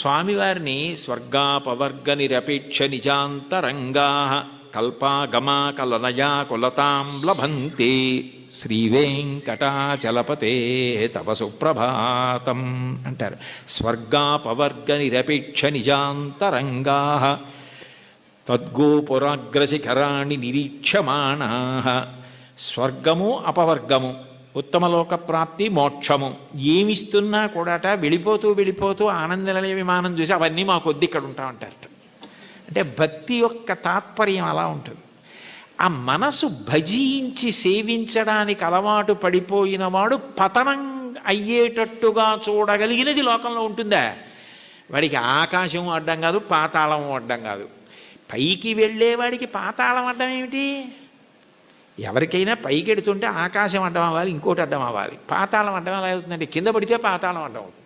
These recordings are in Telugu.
స్వామివారిని స్వర్గాపవర్గ నిరపేక్ష నిజాంతరంగా కల్పాగమా కలనయా కులతాం లభంతే శ్రీవేంకటాచలపతే తవ సుప్రభాతం అంటారు. స్వర్గాపవర్గ నిరపేక్ష నిజాంతరంగా తద్గోపురాగ్రశిఖరాణి నిరీక్షమాణా. స్వర్గము అపవర్గము, ఉత్తమలోక ప్రాప్తి, మోక్షము ఏమిస్తున్నా కూడాట వెళ్ళిపోతూ వెళ్ళిపోతూ ఆనందనిలయ విమానం చూసి అవన్నీ మాకు వద్దు ఇక్కడ ఉంటామంటారట. అంటే భక్తి యొక్క తాత్పర్యం అలా ఉంటుంది. ఆ మనసు భజించి సేవించడానికి అలవాటు పడిపోయిన వాడు పతనం అయ్యేటట్టుగా చూడగలిగినది లోకంలో ఉంటుందా? వాడికి ఆకాశం అడ్డం కాదు, పాతాళం అడ్డం కాదు. పైకి వెళ్ళేవాడికి పాతాళం అడ్డం ఏమిటి? ఎవరికైనా పైకి ఎడుతుంటే ఆకాశం అడ్డం అవ్వాలి, ఇంకోటి అడ్డం అవ్వాలి. పాతాళం అడ్డం ఎలా అవుతుందంటే కింద పడితే పాతాళం అడ్డం అవుతుంది.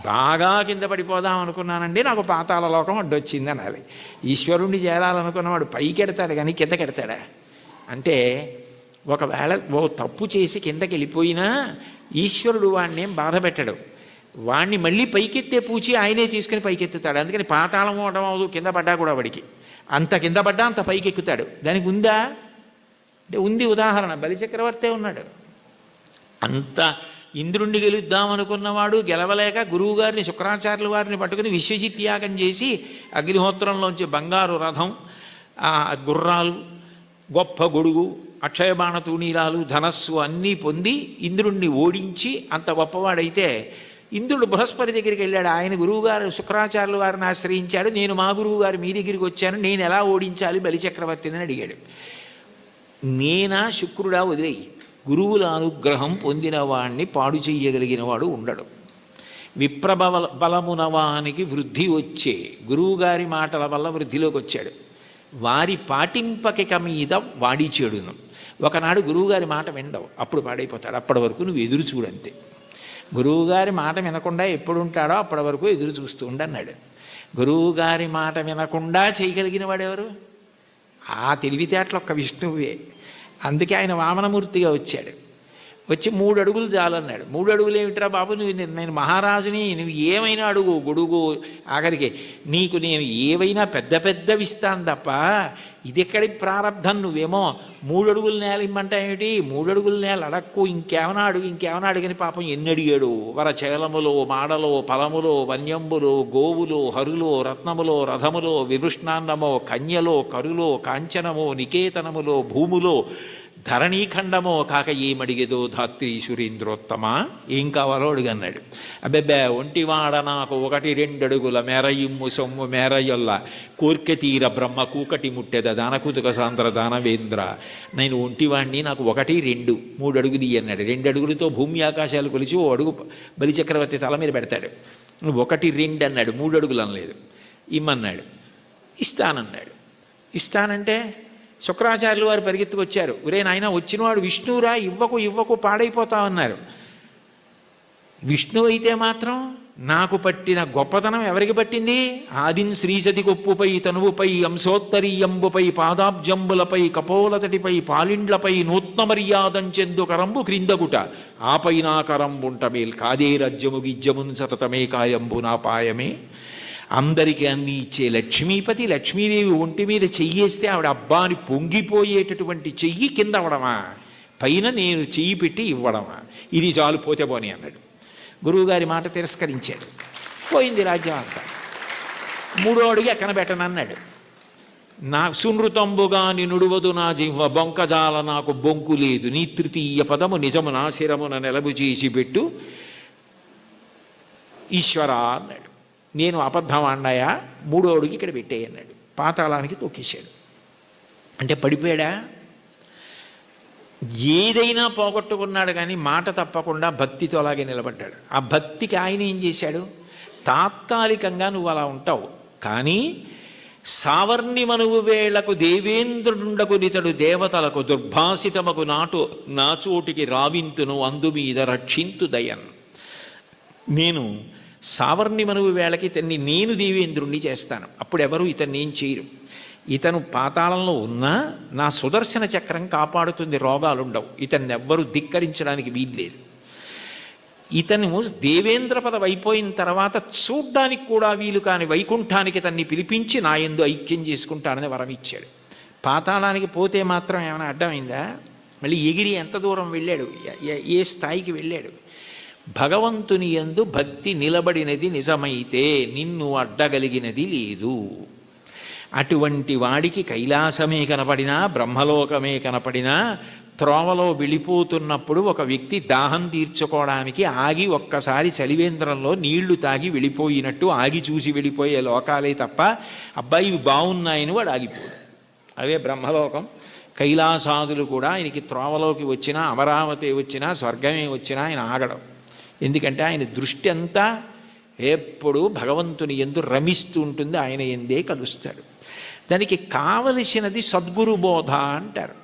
బాగా కింద పడిపోదాం అనుకున్నానండి, నాకు పాతాళ లోకం అడ్డొచ్చింది అనాలి. ఈశ్వరుణ్ణి చేరాలనుకున్నవాడు పైకి ఎడతాడు కానీ కిందకి ఎడతాడా? అంటే ఒకవేళ ఓ తప్పు చేసి కిందకి వెళ్ళిపోయినా ఈశ్వరుడు వాడిని ఏం బాధ పెట్టడు. వాడిని మళ్ళీ పైకెత్తే పూచి ఆయనే తీసుకుని పైకెత్తుతాడు. అందుకని పాతాళం అవడం అవదు, కింద పడ్డా కూడా వాడికి అంత కింద పడ్డా అంత పైకి ఎక్కుతాడు. దానికి ఉందా అంటే ఉంది. ఉదాహరణ బలిచక్రవర్తే ఉన్నాడు. అంత ఇంద్రుణ్ణి గెలుద్దామనుకున్నవాడు గెలవలేక గురువుగారిని శుక్రాచార్యుల వారిని పట్టుకుని విశ్వజిత్ యాగం చేసి అగ్నిహోత్రంలోంచి బంగారు రథం, గుర్రాలు, గొప్ప గొడుగు, అక్షయబాణ తూణీరాలు, ధనస్సు అన్నీ పొంది ఇంద్రుణ్ణి ఓడించి అంత గొప్పవాడైతే ఇంద్రుడు బృహస్పతి దగ్గరికి వెళ్ళాడు. ఆయన గురువుగారు శుక్రాచార్యుల వారిని ఆశ్రయించాడు. నేను మా గురువు గారు మీ దగ్గరికి వచ్చాను, నేను ఎలా ఓడించాలి బలిచక్రవర్తిని అడిగాడు. నేనా శుక్రుడా వదిలేయి, గురువుల అనుగ్రహం పొందిన వాణ్ణి పాడు చెయ్యగలిగిన వాడు ఉండడు. బలమునవానికి వృద్ధి వచ్చే గురువుగారి మాటల వల్ల వృద్ధిలోకి వచ్చాడు. వారి పాటింపకిక మీద వాడి చెడును. ఒకనాడు గురువుగారి మాట వినడవు, అప్పుడు పాడైపోతాడు. అప్పటి వరకు నువ్వు ఎదురు చూడంతే. గురువుగారి మాట వినకుండా ఎప్పుడు ఉంటాడో అప్పటి వరకు ఎదురు చూస్తూ ఉండన్నాడు. గురువుగారి మాట వినకుండా చేయగలిగిన వాడెవరు? ఆ తెలివితేటలు ఒక్క విష్ణువే. అందుకే ఆయన వామనమూర్తిగా వచ్చాడు. వచ్చి 3 అడుగులు చాలన్నాడు. 3 అడుగులు ఏమిట్రా బాబు, నేను మహారాజుని, నువ్వు ఏమైనా అడుగు, గొడుగు, ఆఖరికి నీకు నేను ఏవైనా పెద్ద పెద్దవి ఇస్తాను తప్ప ఇది ఎక్కడి ప్రారంధం, నువ్వేమో 3 అడుగుల నేల ఇమ్మంటా ఏమిటి? 3 అడుగుల నేల అడక్కు, ఇంకేమైనా అడుగు, ఇంకేమైనా అడిగని పాపం ఎన్ని అడిగాడు. వరచేలములో, మాడలో, ఫలములో, వన్యంబులో, గోవులో, హరులో, రత్నములో, రథములో, విభృష్ణాన్నమో, కన్యలో, కరులో, కాంచనమో, నికేతనములో, భూములో, ధరణీఖండమో కాక ఏమడిగేదో ధాత్రి సురేంద్రోత్తమ, ఏం కావాలో అడుగన్నాడు. అబ్బెబ్బే ఒంటివాడ నాకు 1-2 అడుగుల మేరయిమ్ము సొమ్ము మేరయొల్ల కోర్కె తీర బ్రహ్మ కూకటి ముట్టెద దానకుతుక సాంద్ర దానవేంద్ర, నేను ఒంటివాణ్ణి, నాకు 1-2 3 అడుగులు అన్నాడు. 2 అడుగులతో భూమి ఆకాశాలు కొలిచి 1 అడుగు బలిచక్రవర్తి తల మీద పెడతాడు. 1-2 అన్నాడు, 3 అడుగులు అనలేదు. ఇమ్మన్నాడు, ఇస్తానన్నాడు. ఇస్తానంటే శుక్రాచార్యులు వారు పరిగెత్తుకొచ్చారు. ఒరే నాయన, వచ్చినవాడు విష్ణువురా, ఇవ్వకు పాడైపోతామన్నారు. విష్ణువు అయితే మాత్రం నాకు పట్టిన గొప్పతనం ఎవరికి పట్టింది? ఆదిన్ శ్రీసతి కొప్పుపై తనువుపై అంశోత్తరీయంబుపై పాదాబ్జంబులపై కపోలతటిపై పాలిండ్లపై నూత్న మర్యాదంచెందు కరంబు క్రిందగుట ఆపై నా కరంబుంటమేల్ కాదే రజ్యము గిజ్జమున్ సతతమే కాయంబు నా పాయమే. అందరికీ అన్ని ఇచ్చే లక్ష్మీపతి, లక్ష్మీదేవి ఒంటి మీద చెయ్యేస్తే ఆవిడ అబ్బాని పొంగిపోయేటటువంటి చెయ్యి కింద అవడమా, పైన నేను చెయ్యి పెట్టి ఇవ్వడమా? ఇది చాలు, పోతే పోని అన్నాడు. గురువుగారి మాట తిరస్కరించాడు. పోయింది రాజ్యం అంతా. 3వ అడుగు ఎక్కన పెట్టనన్నాడు. నా సునృతంబుగా నినుడువదు నా జిహ్వ బొంకజాల నాకు బొంకు లేదు, నీ తృతీయ పదము నిజము నా శిరమున నెలబు చేసి పెట్టు ఈశ్వరా అన్నాడు. నేను అబద్ధం అన్నాయా, 3వ అడుగు ఇక్కడ పెట్టేయి అన్నాడు. పాతాళానికి తొక్కేశాడు. అంటే పడిపోయాడా? ఏదైనా పోగొట్టుకున్నాడు కానీ మాట తప్పకుండా భక్తితో అలాగే నిలబడ్డాడు. ఆ భక్తికి ఆయన ఏం చేశాడు? తాత్కాలికంగా నువ్వు అలా ఉంటావు, కానీ సావర్ణి మనువు వేళకు దేవేంద్రుండకు నితడు దేవతలకు దుర్భాసితమకు నాచోటికి రావింతును అందు మీద రక్షింతు దయన్. నేను సావర్ణి మనువు వేళకి ఇతన్ని నేను దేవేంద్రుణ్ణి చేస్తాను, అప్పుడు ఎవరు ఇతన్ని ఏం చేయరు. ఇతను పాతాళంలో ఉన్నా నా సుదర్శన చక్రం కాపాడుతుంది, రోగాలుండవు, ఇతన్ని ఎవ్వరూ ధిక్కరించడానికి వీల్లేదు. ఇతను దేవేంద్ర పదవి అయిపోయిన తర్వాత చూడ్డానికి కూడా వీలు కాని వైకుంఠానికి తన్ని పిలిపించి నా యందు ఐక్యం చేసుకుంటానని వరం ఇచ్చాడు. పాతాళానికి పోతే మాత్రం ఏమైనా అడ్డమైందా? మళ్ళీ ఎగిరి ఎంత దూరం వెళ్ళాడు, ఏ స్థాయికి వెళ్ళాడు? భగవంతుని యందు భక్తి నిలబడినది నిజమైతే నిన్ను అడ్డగలిగినది లేదు. అటువంటి వాడికి కైలాసమే కనపడినా బ్రహ్మలోకమే కనపడినా త్రోవలో వెళ్ళిపోతున్నప్పుడు ఒక వ్యక్తి దాహం తీర్చుకోవడానికి ఆగి ఒక్కసారి చలివేంద్రంలో నీళ్లు తాగి వెళ్ళిపోయినట్టు ఆగి చూసి వెళ్ళిపోయే లోకాలే తప్ప అబ్బాయి ఇవి బాగున్నాయని వాడు ఆగిపోడు. అవే బ్రహ్మలోకం. కైలాసాదులు కూడా ఆయనకి త్రోవలోకి వచ్చినా అమరావతి వచ్చినా స్వర్గమే వచ్చినా ఆయన ఆగడం. ఎందుకంటే ఆయన దృష్టి అంతా ఎప్పుడూ భగవంతుని యందు రమిస్తూ ఉంటుంది, ఆయన ఎందే కలుస్తాడు. దానికి కావలసినది సద్గురు బోధ అంటారు.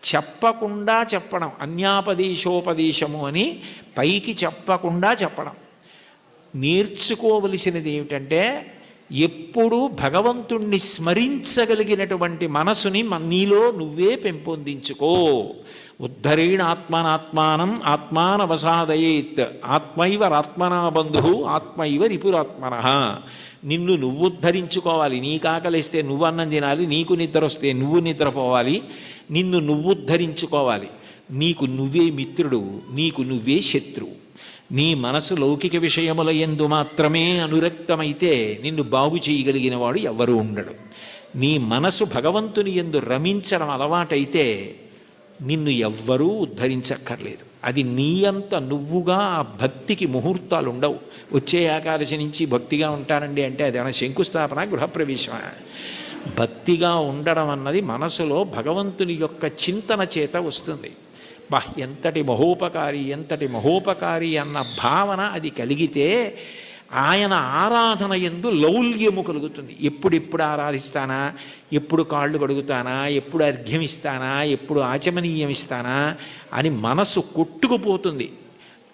చెప్పకుండా చెప్పడం, అన్యాపదేశోపదేశము అని పైకి చెప్పకుండా చెప్పడం. నేర్చుకోవలసినది ఏమిటంటే ఎప్పుడూ భగవంతుణ్ణి స్మరించగలిగినటువంటి మనసుని నీలో నువ్వే పెంపొందించుకో. ఉద్ధరేణ ఆత్మనాత్మానం ఆత్మానవసాదయేత్ ఆత్మైవరాత్మనా బంధు ఆత్మైవ రిపురాత్మన. నిన్ను నువ్వు ఉద్ధరించుకోవాలి. నీకు ఆకలిస్తే నువ్వు అన్నం తినాలి, నీకు నిద్ర వస్తే నువ్వు నిద్రపోవాలి. నిన్ను నువ్వు ఉద్ధరించుకోవాలి. నీకు నువ్వే మిత్రుడు, నీకు నువ్వే శత్రువు. నీ మనసు లౌకిక విషయముల యందు మాత్రమే అనురక్తమైతే నిన్ను బాగు చేయగలిగిన వాడు ఎవ్వరూ ఉండడు. నీ మనసు భగవంతుని యందు రమించడం అలవాటైతే నిన్ను ఎవ్వరూ ఉద్ధరించక్కర్లేదు. అది నీ అంత నువ్వుగా ఆ భక్తికి ముహూర్తాలు ఉండవు. వచ్చే ఏకాదశి నుంచి భక్తిగా ఉంటానండి అంటే అదేమైనా శంకుస్థాపన గృహప్రవేశమా? భక్తిగా ఉండడం అన్నది మనసులో భగవంతుని యొక్క చింతన చేత వస్తుంది. ఎంతటి మహోపకారి అన్న భావన అది కలిగితే ఆయన ఆరాధన యందు లౌల్యము కలుగుతుంది. ఎప్పుడెప్పుడు ఆరాధిస్తానా, ఎప్పుడు కాళ్ళు కడుగుతానా, ఎప్పుడు అర్ఘ్యం ఇస్తానా, ఎప్పుడు ఆచమనీయం ఇస్తానా అని మనసు కొట్టుకుపోతుంది.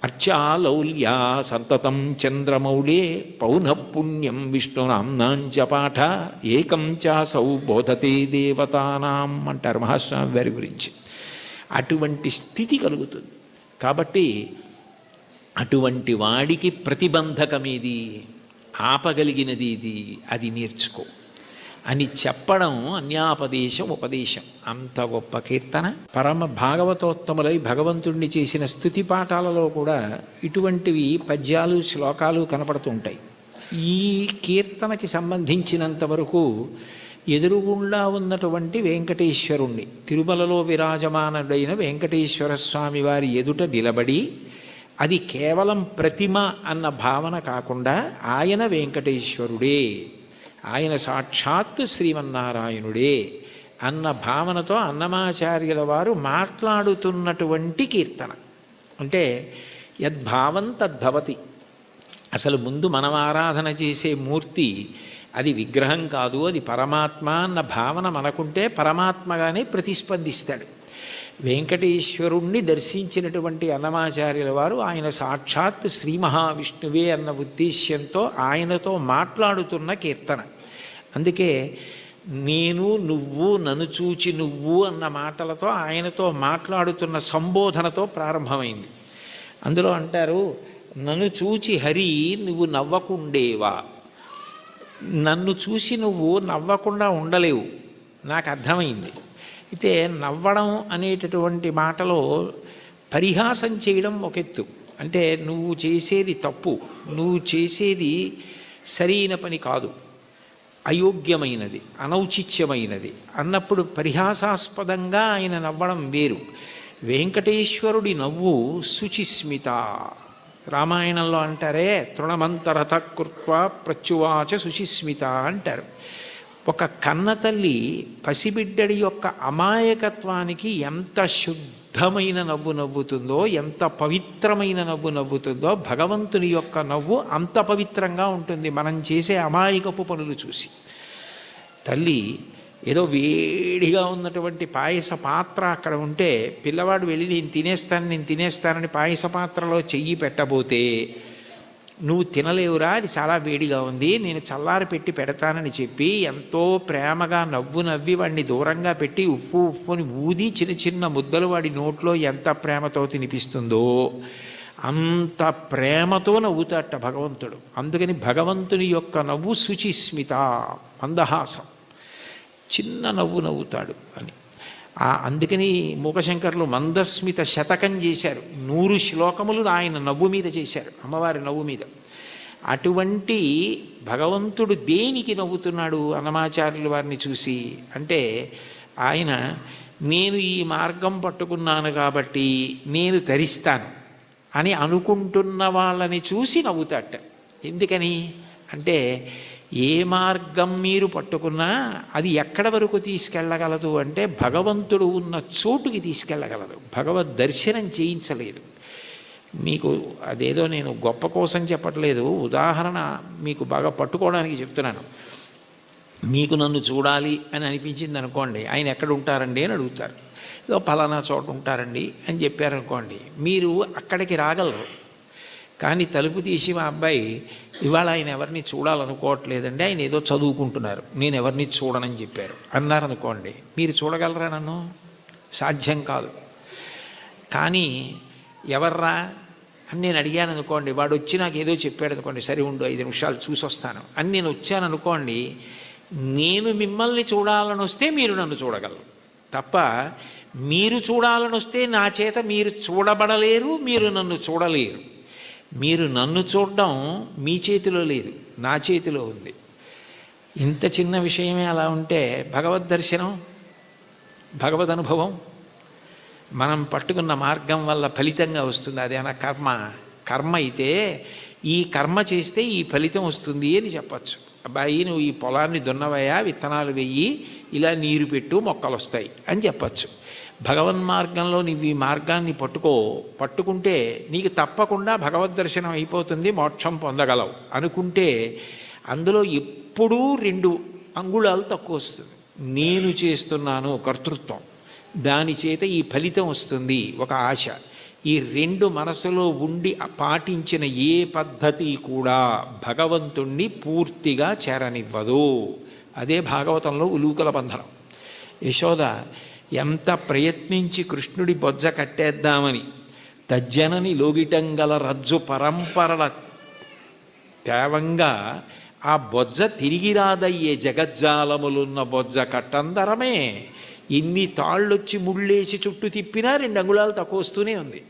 అర్చాలౌల్యా సంతతం చంద్రమౌళే పౌనఃపుణ్యం విష్ణునాంనాంచ పాఠ ఏకం చాసౌ బోధతే దేవతానాం అంటారు మహాస్వామి వారి గురించి. అటువంటి స్థితి కలుగుతుంది. కాబట్టి అటువంటి వాడికి ప్రతిబంధకమేది, ఆపగలిగినది ఇది, అది నేర్చుకో అని చెప్పడం అన్యాపదేశం ఉపదేశం. అంత గొప్ప కీర్తన. పరమ భాగవతోత్తములై భగవంతుణ్ణి చేసిన స్తుతి పాఠాలలో కూడా ఇటువంటివి పద్యాలు శ్లోకాలు కనపడుతూ ఉంటాయి. ఈ కీర్తనకి సంబంధించినంత వరకు ఎదురుగుండా ఉన్నటువంటి వెంకటేశ్వరుణ్ణి, తిరుమలలో విరాజమానుడైన వెంకటేశ్వర స్వామి వారి ఎదుట నిలబడి, అది కేవలం ప్రతిమ అన్న భావన కాకుండా ఆయన వెంకటేశ్వరుడే, ఆయన సాక్షాత్తు శ్రీమన్నారాయణుడే అన్న భావనతో అన్నమాచార్యుల వారు మాట్లాడుతున్నటువంటి కీర్తన. అంటే యద్భావం తద్భవతి. అసలు ముందు మనం ఆరాధన చేసే మూర్తి అది విగ్రహం కాదు, అది పరమాత్మ అన్న భావన మనకుంటే పరమాత్మగానే ప్రతిస్పందిస్తాడు. వెంకటేశ్వరుణ్ణి దర్శించినటువంటి అన్నమాచార్యుల వారు ఆయన సాక్షాత్ శ్రీ మహావిష్ణువే అన్న ఉద్దేశ్యంతో ఆయనతో మాట్లాడుతున్న కీర్తన. అందుకే నేను నువ్వు నన్ను చూచి నువ్వు అన్న మాటలతో ఆయనతో మాట్లాడుతున్న సంబోధనతో ప్రారంభమైంది. అందులో అంటారు, నన్ను చూచి హరి నువ్వు నవ్వకుండేవా. నన్ను చూసి నువ్వు నవ్వకుండా ఉండలేవు, నాకు అర్థమైంది. అయితే నవ్వడం అనేటటువంటి మాటలో పరిహాసం చేయడం ఒక ఎత్తు. అంటే నువ్వు చేసేది తప్పు, నువ్వు చేసేది సరైన పని కాదు, అయోగ్యమైనది, అనౌచిత్యమైనది అన్నప్పుడు పరిహాసాస్పదంగా ఆయన నవ్వడం వేరు. వెంకటేశ్వరుడి నవ్వు శుచిస్మిత. రామాయణంలో అంటారే, తృణమంతరత కృత్వా ప్రత్యువాచ శుచిస్మిత అంటారు. ఒక కన్నతల్లి పసిబిడ్డడి యొక్క అమాయకత్వానికి ఎంత శుద్ధమైన నవ్వు నవ్వుతుందో, ఎంత పవిత్రమైన నవ్వు నవ్వుతుందో, భగవంతుని యొక్క నవ్వు అంత పవిత్రంగా ఉంటుంది మనం చేసే అమాయకపు పనులు చూసి. తల్లి ఏదో వేడిగా ఉన్నటువంటి పాయస పాత్ర అక్కడ ఉంటే పిల్లవాడు వెళ్ళి నేను తినేస్తానని పాయస పాత్రలో చెయ్యి పెట్టబోతే, నువ్వు తినలేవురా, అది చాలా వేడిగా ఉంది, నేను చల్లారి పెట్టి పెడతానని చెప్పి ఎంతో ప్రేమగా నవ్వి వాడిని దూరంగా పెట్టి ఉప్పుని ఊది చిన్న చిన్న ముద్దలు వాడి నోట్లో ఎంత ప్రేమతో తినిపిస్తుందో, అంత ప్రేమతో నవ్వుతాట భగవంతుడు. అందుకని భగవంతుని యొక్క నవ్వు శుచిస్మిత, మందహాసం, చిన్న నవ్వు నవ్వుతాడు అని. అందుకని మూకశంకర్లు మందస్మిత శతకం చేశారు. 100 శ్లోకములు ఆయన నవ్వు మీద చేశారు, అమ్మవారి నవ్వు మీద. అటువంటి భగవంతుడు దేనికి నవ్వుతున్నాడు అన్నమాచార్యుల వారిని చూసి అంటే, ఆయన నేను ఈ మార్గం పట్టుకున్నాను కాబట్టి నేను తరిస్తాను అని అనుకుంటున్న వాళ్ళని చూసి నవ్వుతాట. ఎందుకని అంటే, ఏ మార్గం మీరు పట్టుకున్నా అది ఎక్కడ వరకు తీసుకెళ్ళగలదు అంటే భగవంతుడు ఉన్న చోటుకి తీసుకెళ్ళగలదు. భగవద్ దర్శనం చేయించలేదు. మీకు అదేదో నేను గొప్ప కోసం చెప్పట్లేదు, ఉదాహరణ మీకు బాగా పట్టుకోవడానికి చెప్తున్నాను. మీకు నన్ను చూడాలి అని అనిపించింది అనుకోండి, ఆయన ఎక్కడ ఉంటారండి అని అడుగుతారు. ఏదో పలానా చోట ఉంటారండి అని చెప్పారనుకోండి, మీరు అక్కడికి రాగలరు. కానీ తలుపు తీసి మా అబ్బాయి ఇవాళ ఆయన ఎవరిని చూడాలనుకోవట్లేదండి, ఆయన ఏదో చదువుకుంటున్నారు, నేను ఎవరిని చూడనని చెప్పారు అన్నారనుకోండి, మీరు చూడగలరా నన్ను? సాధ్యం కాదు. కానీ ఎవర్రా అని నేను అడిగాను అనుకోండి, వాడు వచ్చి నాకు ఏదో చెప్పాడు అనుకోండి, సరే ఉండు 5 నిమిషాలు చూసి వస్తాను అని నేను వచ్చాను అనుకోండి, నేను మిమ్మల్ని చూడాలని వస్తే మీరు నన్ను చూడగలరు తప్ప మీరు చూడాలని వస్తే నా చేత మీరు చూడబడలేరు, మీరు నన్ను చూడలేరు. మీరు నన్ను చూడడం మీ చేతిలో లేదు, నా చేతిలో ఉంది. ఇంత చిన్న విషయమే అలా ఉంటే భగవద్ దర్శనం, భగవద్ అనుభవం మనం పట్టుకున్న మార్గం వల్ల ఫలితంగా వస్తుంది. అదేనా కర్మ అయితే ఈ కర్మ చేస్తే ఈ ఫలితం వస్తుంది అని చెప్పచ్చు. అబ్బాయి నువ్వు ఈ పొలాన్ని దున్నవయ్యా, విత్తనాలు వెయ్యి, ఇలా నీరు పెట్టు, మొక్కలు వస్తాయి అని చెప్పచ్చు. భగవన్ మార్గంలో నువ్వు ఈ మార్గాన్ని పట్టుకుంటే నీకు తప్పకుండా భగవద్ దర్శనం అయిపోతుంది, మోక్షం పొందగలవు అనుకుంటే అందులో ఎప్పుడూ 2 అంగుళాలు తక్కువ వస్తుంది. నేను చేస్తున్నాను కర్తృత్వం, దాని చేత ఈ ఫలితం వస్తుంది ఒక ఆశ. ఈ 2 మనసులో ఉండి పాటించిన ఏ పద్ధతి కూడా భగవంతుణ్ణి పూర్తిగా చేరనివ్వదు. అదే భాగవతంలో ఉలూకల బంధనం. యశోద ఎంత ప్రయత్నించి కృష్ణుడి బొజ్జ కట్టేద్దామని తజ్జనని లోగిటంగల రజ్జు పరంపరల తేవంగా ఆ బొజ్జ తిరిగి రాదయ్యే జగజ్జాలములున్న బొజ్జ కట్టందరమే. ఎన్ని తాళ్ళొచ్చి ముళ్ళేసి చుట్టూ తిప్పినా 2 అంగుళాలు తక్కువ వస్తూనే ఉంది.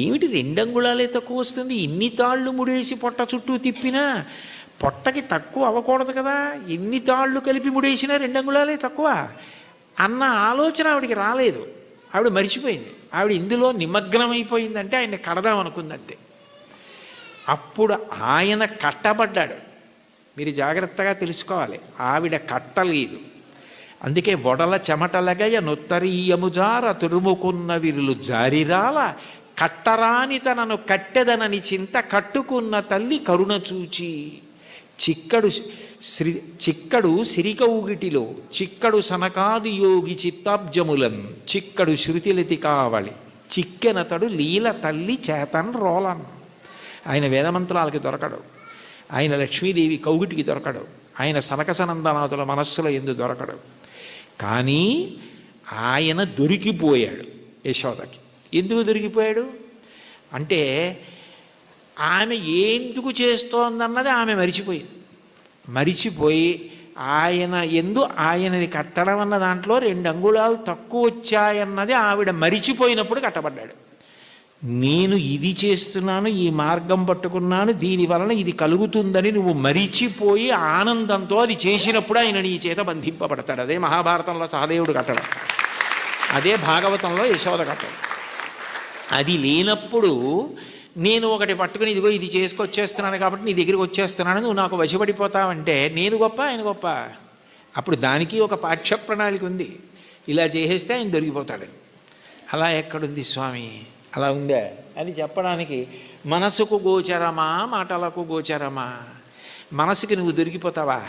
ఏమిటి 2 అంగుళాలే తక్కువ వస్తుంది? ఇన్ని తాళ్ళు ముడేసి పొట్ట చుట్టూ తిప్పినా పొట్టకి తక్కువ అవ్వకూడదు కదా, ఎన్ని తాళ్ళు కలిపి ముడేసినా 2 అంగుళాలే తక్కువ అన్న ఆలోచన ఆవిడికి రాలేదు. ఆవిడ మరిచిపోయింది. ఆవిడ ఇందులో నిమగ్నమైపోయిందంటే ఆయన కడదాం అనుకుంది అంతే. అప్పుడు ఆయన కట్టబడ్డాడు. మీరు జాగ్రత్తగా తెలుసుకోవాలి, ఆవిడ కట్టలేదు. అందుకే వడల చెమటలగయ నొత్తరీయముజార తురుముకున్న విరులు జారిరాల కట్టరాని తనను కట్టెదనని చింత కట్టుకున్న తల్లి కరుణ చూచి. చిక్కడు సిరికౌగిటిలో చిక్కడు సనకాది యోగి చిత్తాబ్జములన్ చిక్కడు శృతిలతి కావళి చిక్కెనతడు లీల తల్లి చేతన్ రోలన్. ఆయన వేదమంత్రాలకి దొరకడు, ఆయన లక్ష్మీదేవి కౌగిటికి దొరకడు, ఆయన సనకసనందనాథుల మనస్సులో ఎందు దొరకడు. కానీ ఆయన దొరికిపోయాడు యశోదకి. ఎందుకు దొరికిపోయాడు అంటే ఆమె ఎందుకు చేస్తోందన్నది ఆమె మరిచిపోయి ఆయన ఆయనని కట్టడం అన్న దాంట్లో 2 అంగుళాలు తక్కువ వచ్చాయన్నది ఆవిడ మరిచిపోయినప్పుడు కట్టబడ్డాడు. నేను ఇది చేస్తున్నాను, ఈ మార్గం పట్టుకున్నాను, దీనివలన ఇది కలుగుతుందని నువ్వు మరిచిపోయి ఆనందంతో అది చేసినప్పుడు ఆయన నీ చేత బంధింపబడతాడు. అదే మహాభారతంలో సహదేవుడు కట్టడం, అదే భాగవతంలో యశోద కట్టడం. అది లేనప్పుడు నేను ఒకటి పట్టుకుని ఇదిగో ఇది చేసుకొచ్చేస్తున్నాను కాబట్టి నీ దగ్గరికి వచ్చేస్తున్నాను, నువ్వు నాకు వశపడిపోతావంటే నేను గొప్ప ఆయన గొప్ప? అప్పుడు దానికి ఒక పాఠ్య ప్రణాళిక ఉంది. ఇలా చేసేస్తే ఆయన దొరికిపోతాడని. అలా ఎక్కడుంది స్వామి? అలా ఉందా అని చెప్పడానికి మనసుకు గోచరమా, మాటలకు గోచరమా? మనసుకి నువ్వు దొరికిపోతావా?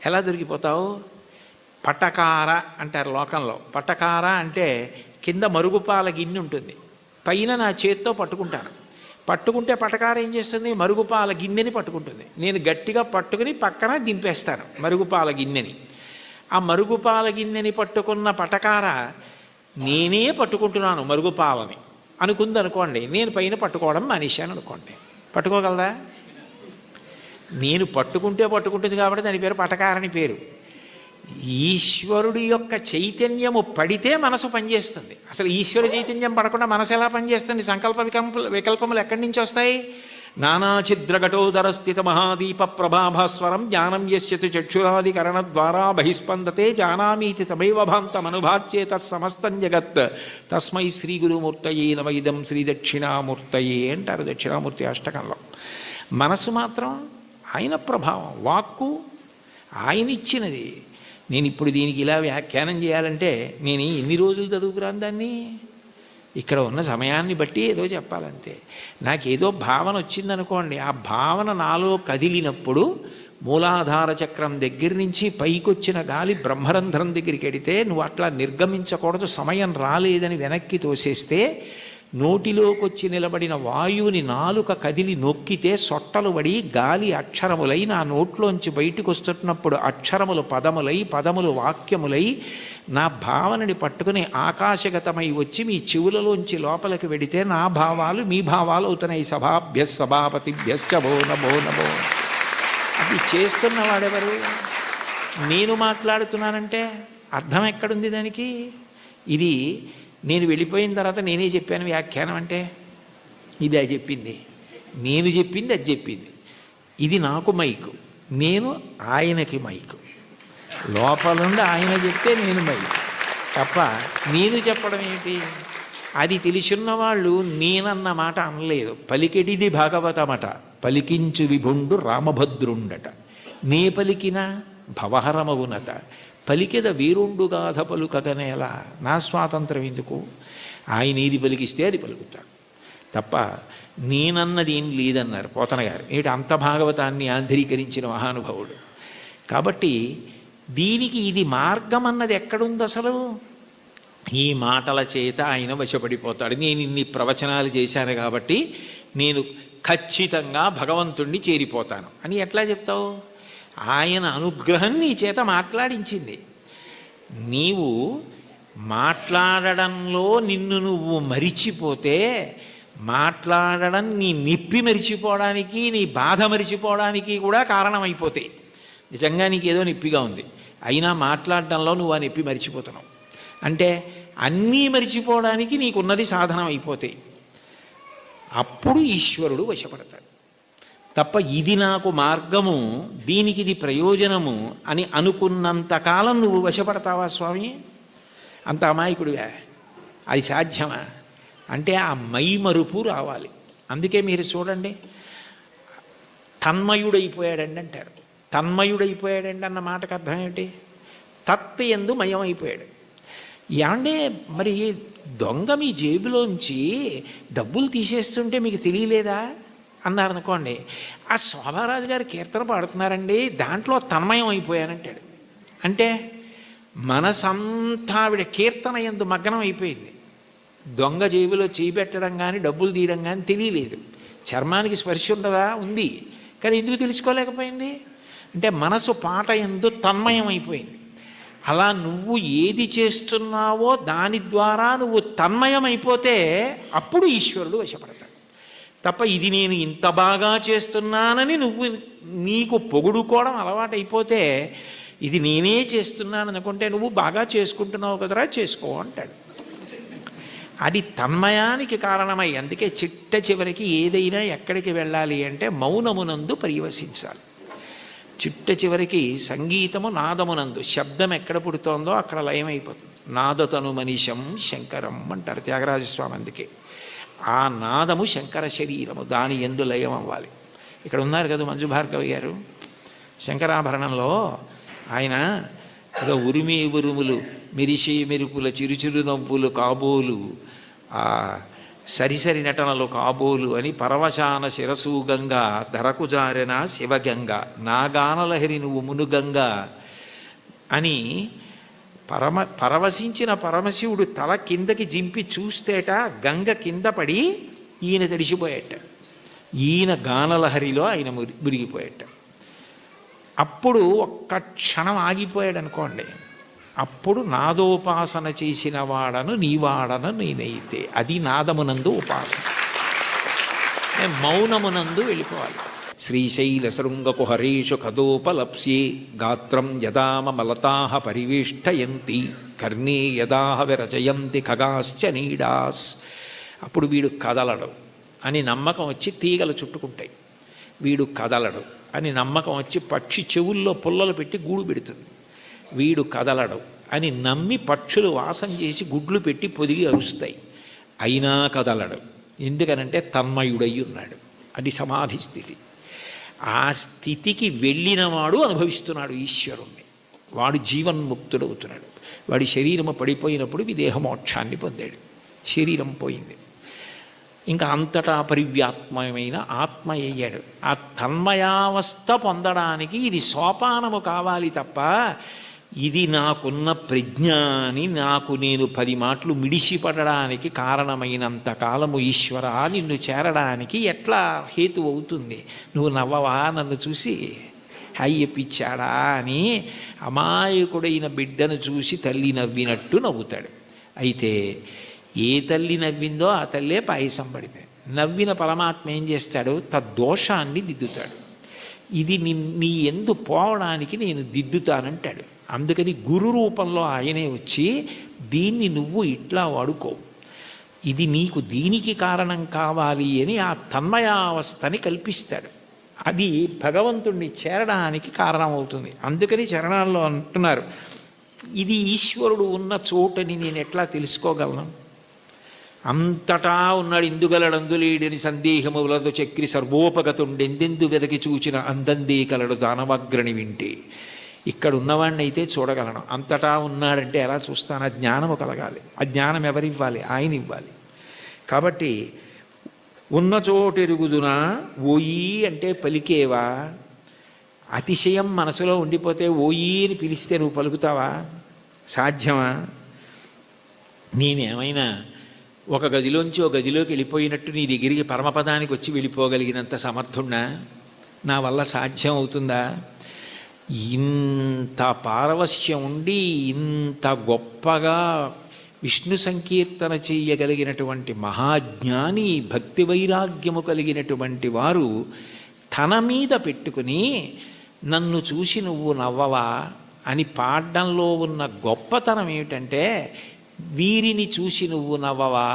ఎలా దొరికిపోతావు? పటకార అంటారు లోకంలో. పటకార అంటే కింద మరుగుపాల గిన్నె ఉంటుంది, పైన నా చేత్తో పట్టుకుంటే పటకార ఏం చేస్తుంది? మరుగుపాల గిన్నెని పట్టుకుంటుంది. నేను గట్టిగా పట్టుకుని పక్కన దింపేస్తాను మరుగుపాల గిన్నెని. ఆ మరుగుపాల గిన్నెని పట్టుకున్న పటకార నేనే పట్టుకుంటున్నాను మరుగుపాలని. అనుకుంది అనుకోండి, నేను పైన పట్టుకోవడం మానేశాను అనుకోండి, పట్టుకోగలదా? నేను పట్టుకుంటుంది కాబట్టి దాని పేరు పటకారని పేరు. ఈశ్వరుడి యొక్క చైతన్యము పడితే మనసు పనిచేస్తుంది. అసలు ఈశ్వర చైతన్యం పడకుండా మనసు ఎలా పనిచేస్తుంది? సంకల్ప వికల్పములు ఎక్కడి నుంచి వస్తాయి? నానాఛిద్రఘటోదర స్థిత మహాదీప ప్రభాభాస్వరం జ్ఞానం యస్యతు చక్షురాదికరణ ద్వారా బహిస్పందతే జానామీతి తమైవ భాంతమనుభాచ్యే తత్సమస్తం జగత్ తస్మై శ్రీ గురుమూర్తయే నమ ఇదం శ్రీ దక్షిణామూర్తయే అంటారు దక్షిణామూర్తి అష్టకంలో. మనసు మాత్రం ఆయన ప్రభావం, వాక్కు ఆయన ఇచ్చినది. నేను ఇప్పుడు దీనికి ఇలా వ్యాఖ్యానం చేయాలంటే నేను ఎన్ని రోజులు చదువుకురాను దాన్ని? ఇక్కడ ఉన్న సమయాన్ని బట్టి ఏదో చెప్పాలంతే. నాకేదో భావన వచ్చిందనుకోండి, ఆ భావన నాలో కదిలినప్పుడు మూలాధార చక్రం దగ్గర నుంచి పైకొచ్చిన గాలి బ్రహ్మరంధ్రం దగ్గరికి వెడితే నువ్వు అట్లా నిర్గమించకూడదు, సమయం రాలేదని వెనక్కి తోసేస్తే నోటిలోకి వచ్చి నిలబడిన వాయువుని నాలుక కదిలి నొక్కితే సొట్టలు పడి గాలి అక్షరములై నా నోట్లోంచి బయటకు వస్తున్నప్పుడు అక్షరములు పదములై పదములు వాక్యములై నా భావనని పట్టుకుని ఆకాశగతమై వచ్చి మీ చెవులలోంచి లోపలికి వెడితే నా భావాలు మీ భావాలు అవుతున్నాయి. సభాభ్య సభాపతిభ్యశ్చ భో నమో నమో. అది చేస్తున్నవాడెవరు? నేను మాట్లాడుతున్నానంటే అర్థం ఎక్కడుంది దానికి? ఇది నేను వెళ్ళిపోయిన తర్వాత నేనే చెప్పాను వ్యాఖ్యానం అంటే ఇది అది చెప్పింది, నేను చెప్పింది అది చెప్పింది. ఇది నాకు మైకు, నేను ఆయనకి మైకు. లోపల నుండి ఆయన చెప్తే నేను మైకు తప్ప నేను చెప్పడం ఏంటి? అది తెలిసిన వాళ్ళు నేనన్న మాట అనలేదు. పలికెడిది భాగవతమట, పలికించు విభుండు రామభద్రుండట. నే పలికిన భవహరమవునట, పలికెద వీరుండుగాధ పలుకగనేలా. నా స్వాతంత్రం ఎందుకు? ఆయన ఏది పలికిస్తే అది పలుకుతాడు తప్ప నేనన్నది ఏం లేదన్నారు పోతన గారు. ఏంటి అంత భాగవతాన్ని ఆంధ్రీకరించిన మహానుభావుడు. కాబట్టి దీనికి ఇది మార్గం అన్నది ఎక్కడుంది అసలు? ఈ మాటల చేత ఆయన వశపడిపోతాడు. నేను ఇన్ని ప్రవచనాలు చేశాను కాబట్టి నేను ఖచ్చితంగా భగవంతుణ్ణి చేరిపోతాను అని ఎట్లా చెప్తావు? ఆయన అనుగ్రహం నీ చేత మాట్లాడించింది. నీవు మాట్లాడడంలో నిన్ను నువ్వు మరిచిపోతే మాట్లాడడం నీ నిప్పి మరిచిపోవడానికి, నీ బాధ మరిచిపోవడానికి కూడా కారణమైపోతాయి. నిజంగా నీకేదో నొప్పిగా ఉంది, అయినా మాట్లాడడంలో నువ్వు ఆ నొప్పి మరిచిపోతున్నావు అంటే అన్నీ మరిచిపోవడానికి నీకున్నది సాధనం అయిపోతాయి. అప్పుడు ఈశ్వరుడు వశపడతాడు తప్ప ఇది నాకు మార్గము, దీనికి ఇది ప్రయోజనము అని అనుకున్నంతకాలం నువ్వు వశపడతావా స్వామి? అంత అమాయకుడివా? అది సాధ్యమా? అంటే ఆ మైమరుపు రావాలి. అందుకే మీరు చూడండి, తన్మయుడైపోయాడండి అంటారు. తన్మయుడైపోయాడండి అన్న మాటకు అర్థం ఏమిటి? తత్ యందు మయమైపోయాడు. యాండే మరి దొంగ మీ జేబులోంచి డబ్బులు తీసేస్తుంటే మీకు తెలియలేదా అన్నారనుకోండి, ఆ శోభారాజు గారు కీర్తన పాడుతున్నారండి, దాంట్లో తన్మయం అయిపోయానంటాడు. అంటే మనసంతా ఆవిడ కీర్తన యందు మగ్నం అయిపోయింది. దొంగ జేబులో చేయి పెట్టడం కానీ డబ్బులు తీయడం కానీ తెలియలేదు. చర్మానికి స్పర్శ ఉండదా? ఉంది. కానీ ఎందుకు తెలుసుకోలేకపోయింది? అంటే మనసు పాట యందు తన్మయం అయిపోయింది. అలా నువ్వు ఏది చేస్తున్నావో దాని ద్వారా నువ్వు తన్మయం అయిపోతే అప్పుడు ఈశ్వరుడు వశపడతాడు తప్ప ఇది నేను ఇంత బాగా చేస్తున్నానని నువ్వు నీకు పొగుడుకోవడం అలవాటైపోతే ఇది నేనే చేస్తున్నాను అనుకుంటే నువ్వు బాగా చేసుకుంటున్నావు కదరా, చేసుకో అంటాడు. అది తన్మయానికి కారణమై, అందుకే చిట్ట చివరికి ఏదైనా ఎక్కడికి వెళ్ళాలి అంటే మౌనమునందు పర్యవసించాలి. చిట్ట చివరికి సంగీతము నాదమునందు, శబ్దం ఎక్కడ పుడుతోందో అక్కడ లయమైపోతుంది. నాదతను మనిషం శంకరం అంటారు త్యాగరాజస్వామి. అందుకే ఆ నాదము శంకర శరీరము, దాని యందు లయం అవ్వాలి. ఇక్కడ ఉన్నారు కదా మంజు భార్గవి గారు, శంకరాభరణంలో ఆయన ఏదో ఉరిమి ఉరుములు మెరిసే మెరుపుల చిరుచిరు నవ్వులు కాబోలు, సరిసరి నటనలు కాబోలు అని పరవశాన శిరసూగంగా ధరకు జారెన శివగంగ నాగానలహరి నువ్వు మునుగంగా అని పరవశించిన పరమశివుడు తల కిందకి జింపి చూస్తేట గంగ కింద పడి ఈయన తడిసిపోయేట, ఈయన గానలహరిలో ఆయన మురిగిపోయేట. అప్పుడు ఒక్క క్షణం ఆగిపోయాడు అనుకోండి, అప్పుడు నాదోపాసన చేసిన వాడను నీవాడను నేనైతే. అది నాదమునందు ఉపాసన. మౌనమునందు వెళ్ళిపోవాలి. శ్రీశైల శృంగకు హరేషు కదోపలప్స్యే గాత్రం యదామలతా పరివేష్టయంతి కర్ణే యదాహ విరచయంతి ఖగాశ్చ నీడాస్. అప్పుడు వీడు కదలడు అని నమ్మకం వచ్చి తీగలు చుట్టుకుంటాయి. వీడు కదలడు అని నమ్మకం వచ్చి పక్షి చెవుల్లో పుల్లలు పెట్టి గూడు పెడుతుంది. వీడు కదలడు అని నమ్మి పక్షులు వాసం చేసి గుడ్లు పెట్టి పొదిగి అరుస్తాయి. అయినా కదలడు. ఎందుకనంటే తన్మయుడై ఉన్నాడు. అది సమాధి స్థితి. ఆ స్థితికి వెళ్ళినవాడు అనుభవిస్తున్నాడు ఈశ్వరుణ్ణి. వాడు జీవన్ముక్తుడవుతున్నాడు. వాడి శరీరము పడిపోయినప్పుడు విదేహమోక్షాన్ని పొందాడు. శరీరం పోయింది. ఇంకా అంతటా పరివ్యాత్మమైన ఆత్మ అయ్యాడు. ఆ తన్మయావస్థ పొందడానికి ఇది సోపానము కావాలి తప్ప ఇది నాకున్న ప్రజ్ఞ అని నాకు నేను 10 మాటలు మిడిసిపడడానికి కారణమైనంత కాలము ఈశ్వర నిన్ను చేరడానికి ఎట్లా హేతు అవుతుంది? నువ్వు నవ్వవా నన్ను చూసి? అయ్యపిచ్చాడా అని అమాయకుడైన బిడ్డను చూసి తల్లి నవ్వినట్టు నవ్వుతాడు. అయితే ఏ తల్లి నవ్విందో ఆ తల్లే పాయసం పడితే నవ్విన పరమాత్మ ఏం చేస్తాడు? తద్దోషాన్ని దిద్దుతాడు. ఇది నీ ఎందు పోవడానికి నేను దిద్దుతానంటాడు. అందుకని గురు రూపంలో ఆయనే వచ్చి దీన్ని నువ్వు ఇట్లా వాడుకో, ఇది నీకు దీనికి కారణం కావాలి అని ఆ తన్మయావస్థని కల్పిస్తాడు. అది భగవంతుణ్ణి చేరడానికి కారణమవుతుంది. అందుకని చరణాల్లో అంటున్నారు, ఇది ఈశ్వరుడు ఉన్న చోటని నేను ఎట్లా తెలుసుకోగలను? అంతటా ఉన్నాడు ఇందుగలడందులేడని సందేహములతో చక్రి సర్వోపగతుండెందెందు వెదకి చూచిన అందందే కలడు దానవగ్రణి వింటే. ఇక్కడ ఉన్నవాడిని అయితే చూడగలను, అంతటా ఉన్నాడంటే ఎలా చూస్తాను? ఆ జ్ఞానము కలగాలి. ఆ జ్ఞానం ఎవరివ్వాలి? ఆయన ఇవ్వాలి. కాబట్టి ఉన్న చోటెరుగుదునా ఓయి అంటే పలికేవా? అతిశయం మనసులో ఉండిపోతే ఓయి అని పిలిస్తే నువ్వు పలుకుతావా? సాధ్యమా? నేనేమైనా ఒక గదిలోంచి ఒక గదిలోకి వెళ్ళిపోయినట్టు నీ దగ్గరికి పరమపదానికి వచ్చి వెళ్ళిపోగలిగినంత సమర్థున్నా? నా వల్ల సాధ్యం అవుతుందా? ఇంత పారవశ్యం ఉండి ఇంత గొప్పగా విష్ణు సంకీర్తన చేయగలిగినటువంటి మహాజ్ఞాని, భక్తి వైరాగ్యము కలిగినటువంటి వారు తన మీద పెట్టుకుని నన్ను చూసి నువ్వు నవ్వవా అని పాడడంలో ఉన్న గొప్పతనం ఏమిటంటే, వీరిని చూసి నువ్వు నవ్వవా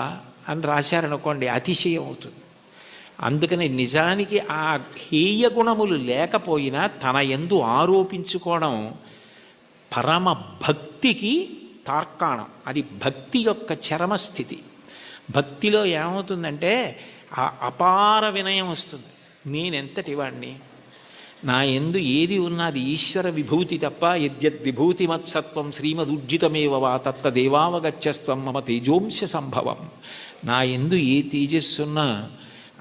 అని రాశారనుకోండి అతిశయం అవుతుంది. అందుకని నిజానికి ఆ హేయ గుణములు లేకపోయినా తన యందు ఆరోపించుకోవడం పరమ భక్తికి తార్కాణం. అది భక్తి యొక్క చరమస్థితి. భక్తిలో ఏమవుతుందంటే ఆ అపార వినయం వస్తుంది. నేనెంతటి వాణ్ణి, నా యందు ఏది ఉన్నది ఈశ్వర విభూతి తప్ప. యద్యద్విభూతి మత్సత్వం శ్రీమదుర్జితమేవ వా తత్తదేవావగచ్చస్త్వం మమ తేజోంశ సంభవం. నా యందు ఏ తేజస్సున్నా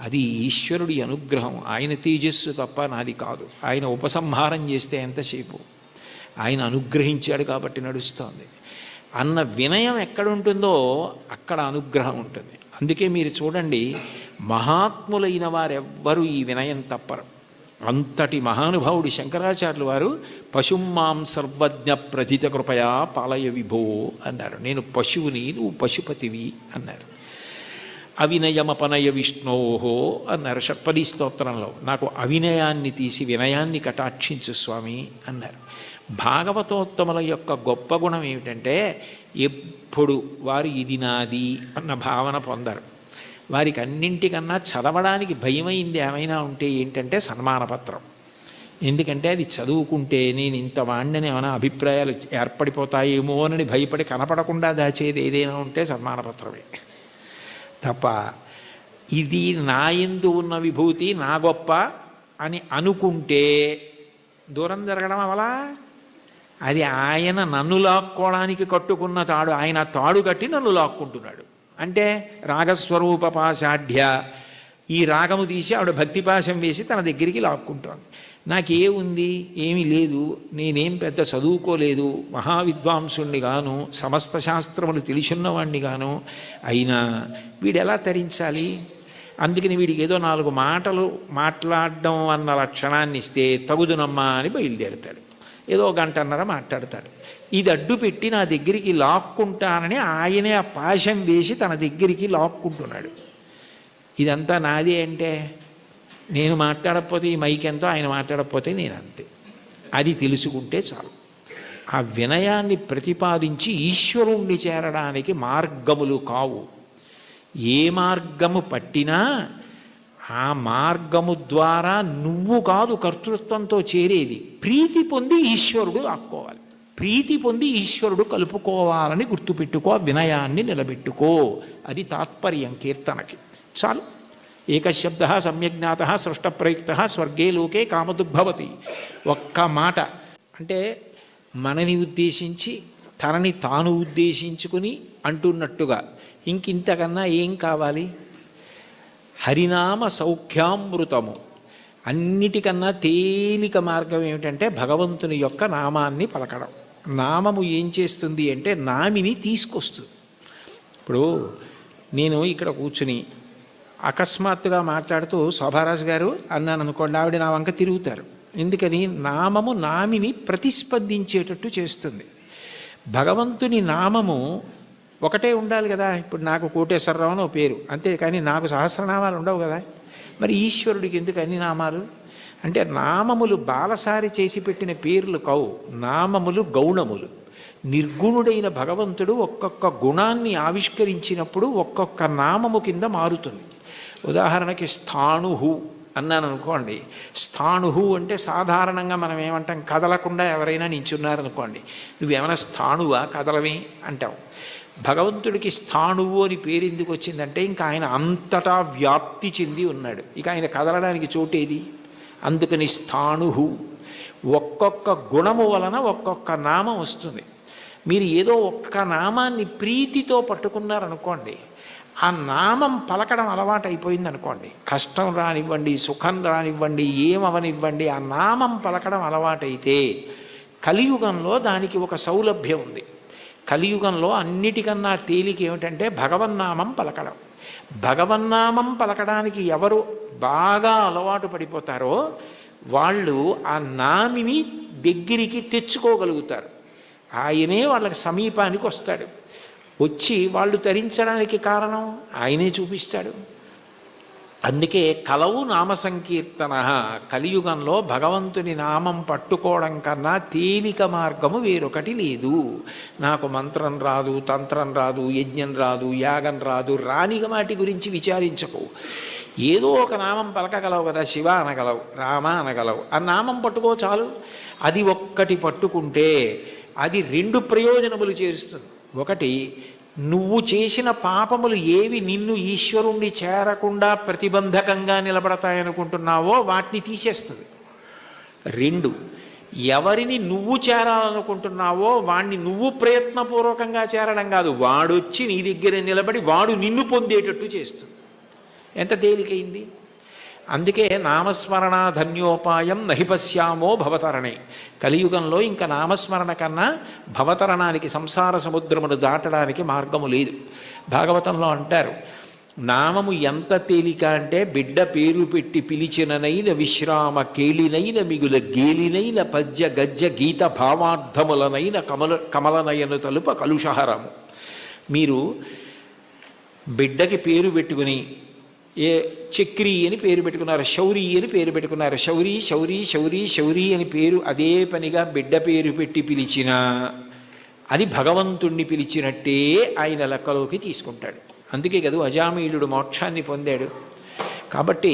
అది ఈశ్వరుడి అనుగ్రహం. ఆయన తేజస్సు తప్ప నాది కాదు. ఆయన ఉపసంహారం చేస్తే ఎంతసేపు? ఆయన అనుగ్రహించాడు కాబట్టి నడుస్తోంది అన్న వినయం ఎక్కడుంటుందో అక్కడ అనుగ్రహం ఉంటుంది. అందుకే మీరు చూడండి, మహాత్ములైన వారెవ్వరూ ఈ వినయం తప్పరు. అంతటి మహానుభావుడి శంకరాచార్యులు వారు పశుమాం సర్వజ్ఞ ప్రథిత కృపయా పాలయ విభో అన్నారు. నేను పశువుని, నువ్వు పశుపతివి అన్నారు. అవినయమపనయ విష్ణోహో అన్నారు షట్పదీ స్తోత్రంలో. నాకు అవినయాన్ని తీసి వినయాన్ని కటాక్షించు స్వామి అన్నారు. భాగవతోత్తముల యొక్క గొప్ప గుణం ఏమిటంటే ఎప్పుడు వారు ఇది నాది అన్న భావన పొందరు. వారికి అన్నింటికన్నా చదవడానికి భయమైంది ఏమైనా ఉంటే ఏంటంటే సన్మానపత్రం. ఎందుకంటే అది చదువుకుంటే నేను ఇంత వాణ్ణని ఏమైనా అభిప్రాయాలు ఏర్పడిపోతాయేమో అని భయపడి కనపడకుండా దాచేది ఏదైనా ఉంటే సన్మానపత్రమే తప్ప ఇది నా యందు ఉన్న విభూతి నా గొప్ప అని అనుకుంటే దూరం జరగడం అవలా. అది ఆయన నన్ను లాక్కోవడానికి కట్టుకున్న తాడు. ఆయన తాడు కట్టి నన్ను లాక్కుంటున్నాడు. అంటే రాగస్వరూప పాశాఢ్య, ఈ రాగము తీసి ఆవిడ భక్తిపాశం వేసి తన దగ్గరికి లాక్కుంటోంది. నాకే ఉంది? ఏమీ లేదు. నేనేం పెద్ద చదువుకోలేదు, మహావిద్వాంసుణ్ణి గాను, సమస్త శాస్త్రములు తెలిసిన్నవాణ్ణి గాను. అయినా వీడు ఎలా తరించాలి? అందుకని వీడికి ఏదో 4 మాటలు మాట్లాడడం అన్న లక్షణాన్ని ఇస్తే తగుదునమ్మా అని బయలుదేరుతాడు. ఏదో 1 గంటన్నర మాట్లాడతాడు. ఇది అడ్డు పెట్టి నా దగ్గరికి లాక్కుంటానని ఆయనే ఆ పాశం వేసి తన దగ్గరికి లాక్కుంటున్నాడు. ఇదంతా నాదే అంటే నేను మాట్లాడకపోతే ఈ మైక్ ఎంతో, ఆయన మాట్లాడకపోతే నేను అంతే. అది తెలుసుకుంటే చాలు. ఆ వినయాన్ని ప్రతిపాదించి ఈశ్వరుణ్ణి చేరడానికి మార్గములు కావు. ఏ మార్గము పట్టినా ఆ మార్గము ద్వారా నువ్వు కాదు కర్తృత్వంతో చేరేది. ప్రీతి పొంది ఈశ్వరుడు లాక్కోవాలి, ప్రీతి పొంది ఈశ్వరుడు కలుపుకోవాలని గుర్తుపెట్టుకో, వినయాన్ని నిలబెట్టుకో. అది తాత్పర్యం కీర్తనకి. చాలు. ఏకశబ్ద సమ్యజ్ఞాత సృష్టప్రయుక్త స్వర్గే లోకే కామదుగ్భవతి. ఒక్క మాట అంటే మనని ఉద్దేశించి తనని తాను ఉద్దేశించుకుని అంటున్నట్టుగా ఇంకింతకన్నా ఏం కావాలి? హరినామ సౌఖ్యామృతము. అన్నిటికన్నా తేలిక మార్గం ఏమిటంటే భగవంతుని యొక్క నామాన్ని పలకడం. నామము ఏం చేస్తుంది అంటే నామిని తీసుకొస్తుంది. ఇప్పుడు నేను ఇక్కడ కూర్చుని అకస్మాత్తుగా మాట్లాడుతూ శోభారాజు గారు అన్నాను అనుకోండి, ఆవిడ నా వంక తిరుగుతారు. ఎందుకని? నామము నామిని ప్రతిస్పందించేటట్టు చేస్తుంది. భగవంతుని నామము ఒకటే ఉండాలి కదా. ఇప్పుడు నాకు కోటేశ్వరరావు అని పేరు అంతే, కానీ నాకు సహస్రనామాలు ఉండవు కదా. మరి ఈశ్వరుడికి ఎందుకు అన్ని నామాలు? అంటే నామములు బాలసారి చేసి పెట్టిన పేర్లు కావు, నామములు గౌణములు. నిర్గుణుడైన భగవంతుడు ఒక్కొక్క గుణాన్ని ఆవిష్కరించినప్పుడు ఒక్కొక్క నామము కింద మారుతుంది. ఉదాహరణకి స్థాణుహు అన్నాను అనుకోండి. స్థాణుహు అంటే సాధారణంగా మనం ఏమంటాం, కదలకుండా ఎవరైనా నించున్నారనుకోండి, నువ్వేమైనా స్థాణువా కదలవే అంటావు. భగవంతుడికి స్థాణువు అని పేరు ఎందుకు వచ్చిందంటే ఇంకా ఆయన అంతటా వ్యాప్తి చెంది ఉన్నాడు, ఇక ఆయన కదలడానికి చోటేది. అందుకని స్థాణుహు. ఒక్కొక్క గుణము వలన ఒక్కొక్క నామం వస్తుంది. మీరు ఏదో ఒక్క నామాన్ని ప్రీతితో పట్టుకున్నారనుకోండి, ఆ నామం పలకడం అలవాటు అయిపోయింది అనుకోండి, కష్టం రానివ్వండి సుఖం రానివ్వండి ఏమవనివ్వండి, ఆ నామం పలకడం అలవాటైతే కలియుగంలో దానికి ఒక సౌలభ్యం ఉంది. కలియుగంలో అన్నిటికన్నా తేలిక ఏమిటంటే భగవన్నామం పలకడం. భగవన్నామం పలకడానికి ఎవరు బాగా అలవాటు పడిపోతారో వాళ్ళు ఆ నామిని దగ్గరికి తెచ్చుకోగలుగుతారు. ఆయనే వాళ్ళకి సమీపానికి వస్తాడు. వచ్చి వాళ్ళు తరించడానికి కారణం ఆయనే చూపిస్తాడు. అందుకే కలవు నామ సంకీర్తన. కలియుగంలో భగవంతుని నామం పట్టుకోవడం కన్నా తేలిక మార్గము వేరొకటి లేదు. నాకు మంత్రం రాదు, తంత్రం రాదు, యజ్ఞం రాదు, యాగం రాదు, రాని వాటి గురించి విచారించకు. ఏదో ఒక నామం పలకగలవు కదా, శివ అనగలవు, రామ అనగలవు, ఆ నామం పట్టుకో చాలు. అది ఒక్కటి పట్టుకుంటే అది రెండు ప్రయోజనములు చేరుస్తుంది. ఒకటి, నువ్వు చేసిన పాపములు ఏవి నిన్ను ఈశ్వరుణ్ణి చేరకుండా ప్రతిబంధకంగా నిలబడతాయనుకుంటున్నావో వాటిని తీసేస్తుంది. రెండు, ఎవరిని నువ్వు చేరాలనుకుంటున్నావో వాణ్ణి నువ్వు ప్రయత్నపూర్వకంగా చేరడం కాదు, వాడొచ్చి నీ దగ్గర నిలబడి వాడు నిన్ను పొందేటట్టు చేస్తుంది. ఎంత తేలికైంది! అందుకే నామస్మరణ ధన్యోపాయం నహిపశ్యామో భవతరణే. కలియుగంలో ఇంకా నామస్మరణ కన్నా భవతరణానికి, సంసార సముద్రమును దాటడానికి మార్గము లేదు. భాగవతంలో అంటారు, నామము ఎంత తేలిక అంటే బిడ్డ పేరు పెట్టి పిలిచిననైన విశ్రామ కేళినైన మిగుల గేలినైన పద్య గజ్జ గీత భావార్థములనైన కమలనయను తలుప కలుషహరము. మీరు బిడ్డకి పేరు పెట్టుకుని ఏ చక్రి అని పేరు పెట్టుకున్నారు, శౌరి అని పేరు పెట్టుకున్నారు, శౌరి శౌరి శౌరి శౌరి అని పేరు అదే పనిగా బిడ్డ పేరు పెట్టి పిలిచినా అది భగవంతుణ్ణి పిలిచినట్టే ఆయన లెక్కలోకి తీసుకుంటాడు. అందుకే కదా అజామీలుడు మోక్షాన్ని పొందాడు. కాబట్టి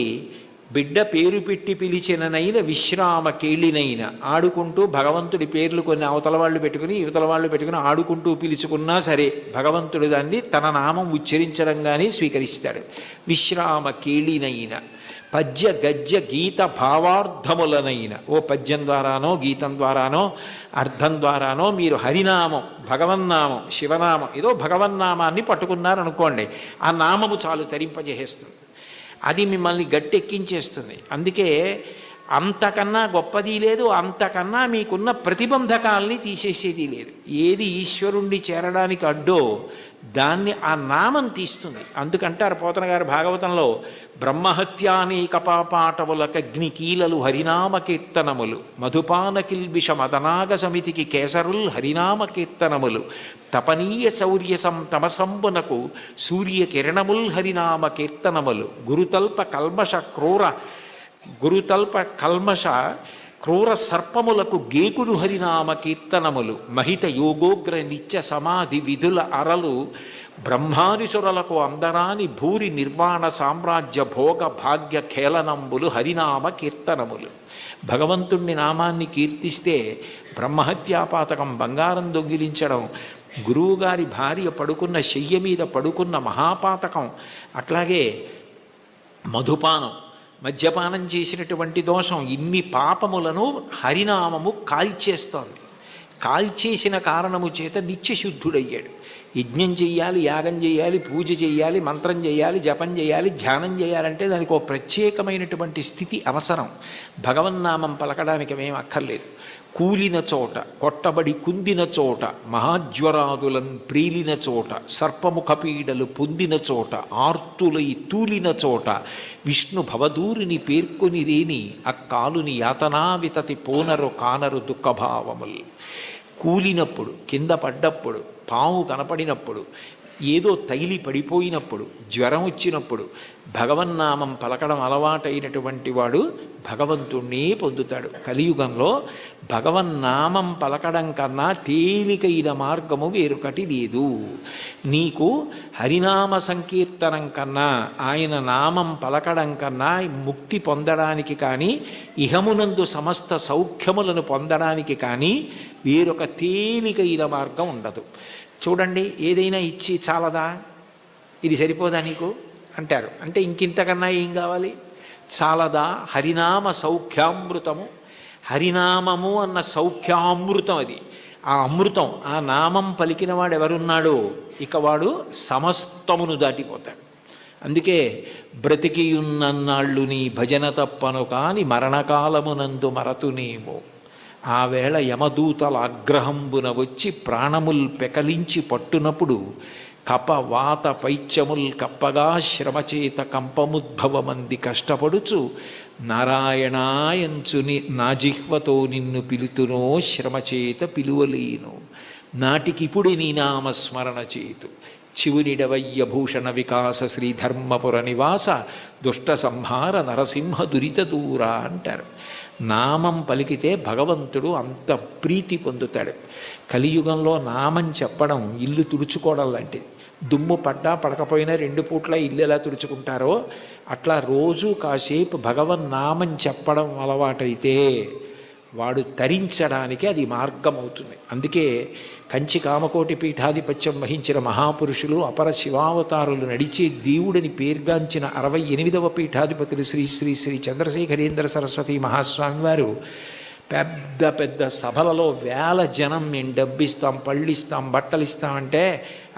బిడ్డ పేరు పెట్టి పిలిచిననైన విశ్రామ కేళినైన, ఆడుకుంటూ భగవంతుడి పేర్లు కొన్ని అవతల వాళ్ళు పెట్టుకుని యువతల వాళ్ళు పెట్టుకుని ఆడుకుంటూ పిలుచుకున్నా సరే భగవంతుడు దాన్ని తన నామం ఉచ్చరించడం కానీ స్వీకరిస్తాడు. విశ్రామ కేళినైన పద్య గద్య గీత భావార్థములనైన, ఓ పద్యం ద్వారానో గీతం ద్వారానో అర్థం ద్వారానో మీరు హరినామం, భగవన్నామం, శివనామం, ఏదో భగవన్నామాన్ని పట్టుకున్నారనుకోండి, ఆ నామము చాలు తరింపజేస్తుంది. అది మిమ్మల్ని గట్టెక్కించేస్తుంది. అందుకే అంతకన్నా గొప్పది లేదు, అంతకన్నా మీకున్న ప్రతిబంధకాల్ని తీసేసేది లేదు. ఏది ఈశ్వరుణ్ణి చేరడానికి అడ్డో దాన్ని ఆ నామం తీస్తుంది. అందుకంటారు పోతన గారు భాగవతంలో, బ్రహ్మహత్యానేక పాపాటవులకగ్ని కీలలు హరినామ కీర్తనములు, మధుపాన కిల్బిష మదనాగ సమితికి కేసరుల్ హరినామ కీర్తనములు, తపనీయ శౌర్య తమసంబునకు సూర్య కిరణముల్ హరినామ కీర్తనములు, గురుతల్ప కల్మష క్రూర సర్పములకు గేకులు హరినామ కీర్తనములు, మహిత యోగోగ్ర నిత్య సమాధి విధుల అరలు, బ్రహ్మాదిసురులకు అందరాని భూరి నిర్వాణ సామ్రాజ్య భోగ భాగ్య ఖేళనంబులు హరినామ కీర్తనములు. భగవంతుణ్ణి నామాన్ని కీర్తిస్తే బ్రహ్మహత్యాపాతకం, బంగారం దొంగిలించడం, గురువుగారి భార్య పడుకున్న శయ్య మీద పడుకున్న మహాపాతకం, అట్లాగే మధుపానం, మద్యపానం చేసినటువంటి దోషం, ఇన్ని పాపములను హరినామము కాల్చేస్తోంది. కాల్చేసిన కారణము చేత నిత్యశుద్ధుడయ్యాడు. యజ్ఞం చెయ్యాలి, యాగం చేయాలి, పూజ చేయాలి, మంత్రం చేయాలి, జపం చేయాలి, ధ్యానం చేయాలంటే దానికి ఒక ప్రత్యేకమైనటువంటి స్థితి అవసరం. భగవన్నామం పలకడానికి మేము అక్కర్లేదు. కూలిన చోట, కొట్టబడి కుందిన చోట, మహాజ్వరాదులను ప్రీలిన చోట, సర్పముఖ పీడలు పొందిన చోట, ఆర్తులై తూలిన చోట, విష్ణు భవదూరిని పేర్కొని రేని అక్కాలుని యాతనా వితతి పోనరు కానరు దుఃఖభావములు. కూలినప్పుడు, కింద పడ్డప్పుడు, పాము కనపడినప్పుడు, ఏదో తగిలి పడిపోయినప్పుడు, జ్వరం వచ్చినప్పుడు భగవన్నామం పలకడం అలవాటైనటువంటి వాడు భగవంతుణ్ణే పొందుతాడు. కలియుగంలో భగవన్నామం పలకడం కన్నా తేలికైన మార్గము వేరొకటి లేదు. నీకు హరినామ సంకీర్తనం కన్నా, ఆయన నామం పలకడం కన్నా ముక్తి పొందడానికి కానీ, ఇహమునందు సమస్త సౌఖ్యములను పొందడానికి కానీ వేరొక తేలికైన మార్గం ఉండదు. చూడండి, ఏదైనా ఇచ్చి చాలదా, ఇది సరిపోదా నీకు అంటారు. అంటే ఇంకింతకన్నా ఏం కావాలి? చాలదా? హరినామ సౌఖ్యామృతము. హరినామము అన్న సౌఖ్యామృతం అది. ఆ అమృతం, ఆ నామం పలికిన వాడు ఎవరున్నాడో ఇక వాడు సమస్తమును దాటిపోతాడు. అందుకే బ్రతికియున్నన్నాళ్ళు నీ భజన తప్పను కాని మరణకాలమునందు మరతునేమో, ఆ వేళ యమదూతల ఆగ్రహంబున వచ్చి ప్రాణముల్ పెకలించి పట్టునప్పుడు, కప వాత పైత్యముల్ కప్పగా శ్రమచేత కంపముద్భవమంది కష్టపడుచు, నారాయణాయంచుని నా జిహ్వతో నిన్ను పిలుతునో శ్రమచేత పిలువలేను, నాటికిపుడి నీ నామస్మరణ చేతు, చివునిడవయ్య భూషణ వికాస శ్రీధర్మపుర నివాస దుష్ట సంహార నరసింహ దురిత దూర అంటారు. నామం పలికితే భగవంతుడు అంత ప్రీతి పొందుతాడు. కలియుగంలో నామం చెప్పడం ఇల్లు తుడుచుకోవడం లాంటిది. దుమ్ము పడ్డా పడకపోయినా 2 పూట్ల ఇల్లు ఎలా తుడుచుకుంటారో అట్లా రోజు కాసేపు భగవన్నామం చెప్పడం అలవాటైతే వాడు తరించడానికి అది మార్గం అవుతుంది. అందుకే కంచి కామకోటి పీఠాధిపత్యం వహించిన మహాపురుషులు, అపర శివావతారులు నడిచే దేవుడని పేర్గాంచిన 68వ పీఠాధిపతులు శ్రీ శ్రీ శ్రీ చంద్రశేఖరేంద్ర సరస్వతి మహాస్వామి వారు పెద్ద పెద్ద సభలలో వేల జనం మేము డబ్బిస్తాం, పళ్ళిస్తాం, బట్టలు ఇస్తామంటే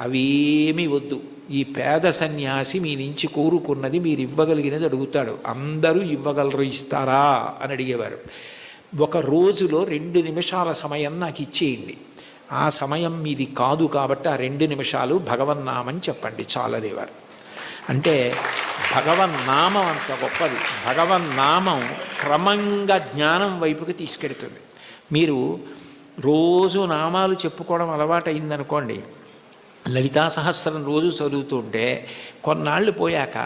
అవేమీ వద్దు, ఈ పేద సన్యాసి మీ నుంచి కోరుకున్నది మీరు ఇవ్వగలిగినది అడుగుతాడు, అందరూ ఇవ్వగలరు, ఇస్తారా అని అడిగేవారు. ఒక రోజులో 2 నిమిషాల సమయం నాకు ఇచ్చేయండి, ఆ సమయం మీది కాదు కాబట్టి ఆ 2 నిమిషాలు భగవన్నామని చెప్పండి చాలదేవారు. అంటే భగవన్నామం అంత గొప్పది. భగవన్నామం క్రమంగా జ్ఞానం వైపుకి తీసుకెడుతుంది. మీరు రోజు నామాలు చెప్పుకోవడం అలవాటైందనుకోండి, లలితా సహస్రం రోజు చదువుతుంటే కొన్నాళ్ళు పోయాక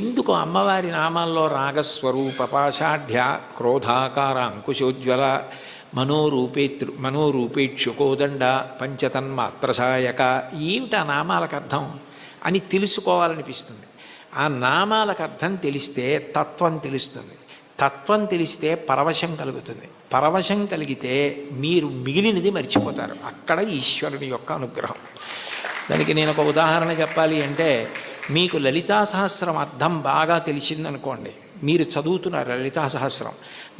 ఎందుకు అమ్మవారి నామాల్లో రాగస్వరూప పాషాఢ్య క్రోధాకార అంకుశోజ్వల మనోరూపేక్షుకోదండ పంచతన్మాత్రసాయక, ఏమిటి ఆ నామాలకు అర్థం అని తెలుసుకోవాలనిపిస్తుంది. ఆ నామాలకు అర్థం తెలిస్తే తత్వం తెలుస్తుంది. తత్వం తెలిస్తే పరవశం కలుగుతుంది. పరవశం కలిగితే మీరు మిగిలినది మర్చిపోతారు. అక్కడ ఈశ్వరుని యొక్క అనుగ్రహం. దానికి నేను ఒక ఉదాహరణ చెప్పాలి అంటే, మీకు లలితా సహస్రం అర్థం బాగా తెలిసిందనుకోండి, మీరు చదువుతున్నారు లలితా సహస్రం,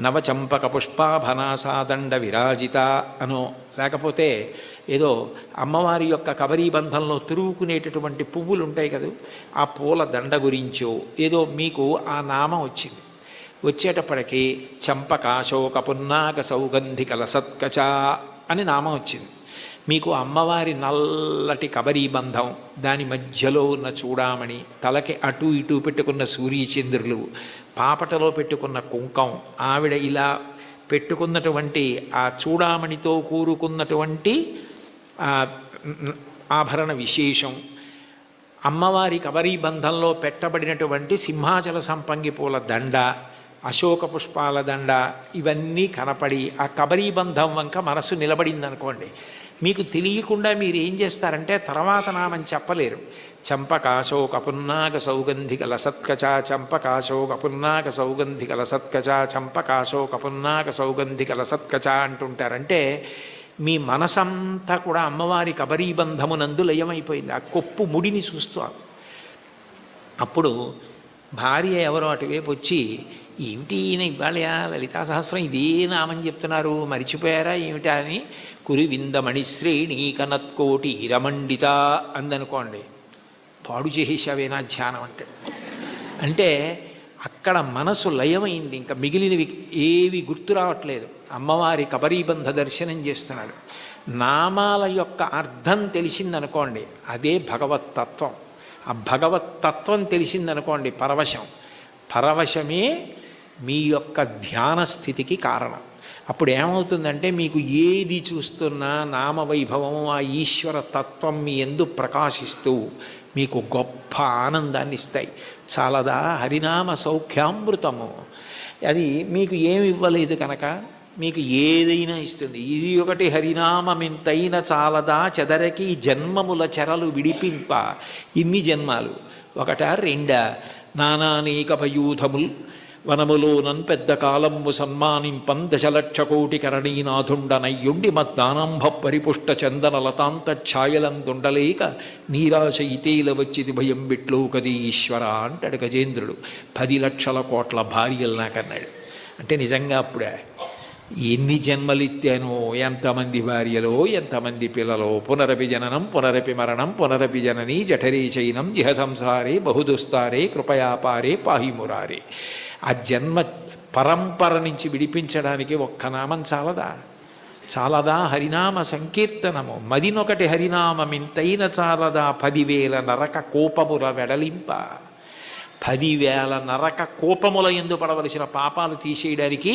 నవచంపక పుష్పాభనాసాదండ విరాజిత అనో, లేకపోతే ఏదో అమ్మవారి యొక్క కబరీ బంధంలో తిరుగుకునేటటువంటి పువ్వులు ఉంటాయి కదా, ఆ పూల దండ గురించో ఏదో మీకు ఆ నామం వచ్చింది. వచ్చేటప్పటికి చంపకాశోక పున్నాక సౌగంధికల సత్కచ అని నామం వచ్చింది. మీకు అమ్మవారి నల్లటి కబరీ బంధం, దాని మధ్యలో ఉన్న చూడామణి, తలకి అటు ఇటు పెట్టుకున్న సూర్యచంద్రులు, పాపటలో పెట్టుకున్న కుంకం, ఆవిడ ఇలా పెట్టుకున్నటువంటి ఆ చూడామణితో కూరుకున్నటువంటి ఆభరణ విశేషం, అమ్మవారి కబరీ బంధంలో పెట్టబడినటువంటి సింహాచల సంపంగి పూల దండ, అశోక పుష్పాల దండ, ఇవన్నీ కనపడి ఆ కబరీ బంధం వంక మనసు నిలబడిందనుకోండి, మీకు తెలియకుండా మీరు ఏం చేస్తారంటే తర్వాత నామం చెప్పలేరు. చంపకాశోక పున్నాక సౌగంధికల సత్కచ, చంపకాశోక పున్నాక సౌగంధికల సత్కచ, చంపకాశోక పున్నాక సౌగంధికల సత్కచ అంటుంటారంటే మీ మనసంతా కూడా అమ్మవారి కబరీ బంధమునందు లయమైపోయింది. ఆ కొప్పు ముడిని చూస్తూ అప్పుడు భార్య ఎవరో అటువైపు వచ్చి, ఏమిటి ఈయన ఇవాళ లలితా సహస్రం ఇదే నామని చెప్తున్నారు, మరిచిపోయారా ఏమిటా అని, కురివిందమణిశ్రేణీ కనత్కోటి ఇరమండిత అందనుకోండి, పాడు చేసేసావేనా ధ్యానం అంటే అక్కడ మనసు లయమైంది. ఇంకా మిగిలినవి ఏవి గుర్తు రావట్లేదు. అమ్మవారి కబరీబంధ దర్శనం చేస్తున్నాడు. నామాల యొక్క అర్థం తెలిసిందనుకోండి, అదే భగవత్తత్వం. ఆ భగవత్తత్వం తెలిసిందనుకోండి పరవశం. పరవశమే మీ యొక్క ధ్యాన స్థితికి కారణం. అప్పుడు ఏమవుతుందంటే మీకు ఏది చూస్తున్నా నామవైభవము, ఆ ఈశ్వర తత్వం మీ యందు ప్రకాశిస్తూ మీకు గొప్ప ఆనందాన్ని ఇస్తాయి. చాలదా హరినామ సౌఖ్యామృతము? అది మీకు ఏమి ఇవ్వలేదు కనుక మీకు ఏదైనా ఇస్తుంది. ఇది ఒకటి హరినామమింతైన చాలదా చెదరకి జన్మముల చెరలు విడిపింప. ఇన్ని జన్మాలు ఒకటా రెండా? నానానేక పయూధముల్ వనములోనన్ పెద్ద కాలంబు సన్మానింపం దశలక్ష కోటి కరణీనాథుండనయ్యుండి మద్దానంభ పరిపుష్ట చందన లతాంత ఛాయలందుండలేక నీరాశ ఇతేల వచ్చిది భయం బిట్లో కది ఈశ్వర అంటాడు గజేంద్రుడు. 10 లక్షల కోట్ల భార్యలు నాకన్నాడు. అంటే నిజంగా అప్పుడే ఎన్ని జన్మలిత్తానో, ఎంతమంది భార్యలో, ఎంతమంది పిల్లలో, పునరపి జననం పునరపి మరణం పునరపి జననీ జఠరే చైనం ఇహ సంసారే బహుదుస్తారే కృపయాపారే పాహిమురారే. ఆ జన్మ పరంపర నుంచి విడిపించడానికి ఒక్క నామం చాలదా? చాలదా హరినామ సంకీర్తనము? మదినొకటి హరినామమింతైన చాలదా 10,000 నరక కోపముల వెడలింప. 10,000 నరక కోపముల యందు పడవలసిన పాపాలు తీసేయడానికి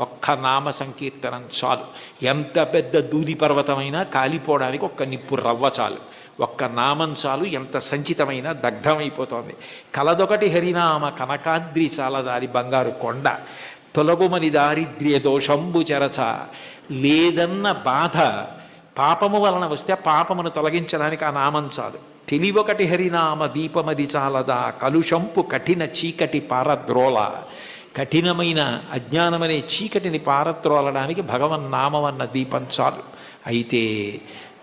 ఒక్క నామ సంకీర్తనం చాలు. ఎంత పెద్ద దూది పర్వతమైనా కాలిపోవడానికి ఒక్క నిప్పు రవ్వ చాలు. ఒక్క నామం చాలు, ఎంత సంచితమైన దగ్ధమైపోతోంది. కలదొకటి హరినామ కనకాద్రి చాలదారి బంగారు కొండ. తొలగుమని దారిద్ర్య దోషంబు చెరచ. లేదన్న బాధ పాపము వలన వస్తే పాపమును తొలగించడానికి ఆ నామం చాలు. తెలివొకటి హరినామ దీపమది చాలదా కలుషంపు కఠిన చీకటి పారద్రోల. కఠినమైన అజ్ఞానమనే చీకటిని పారద్రోలడానికి భగవన్నామం దీపం చాలు. అయితే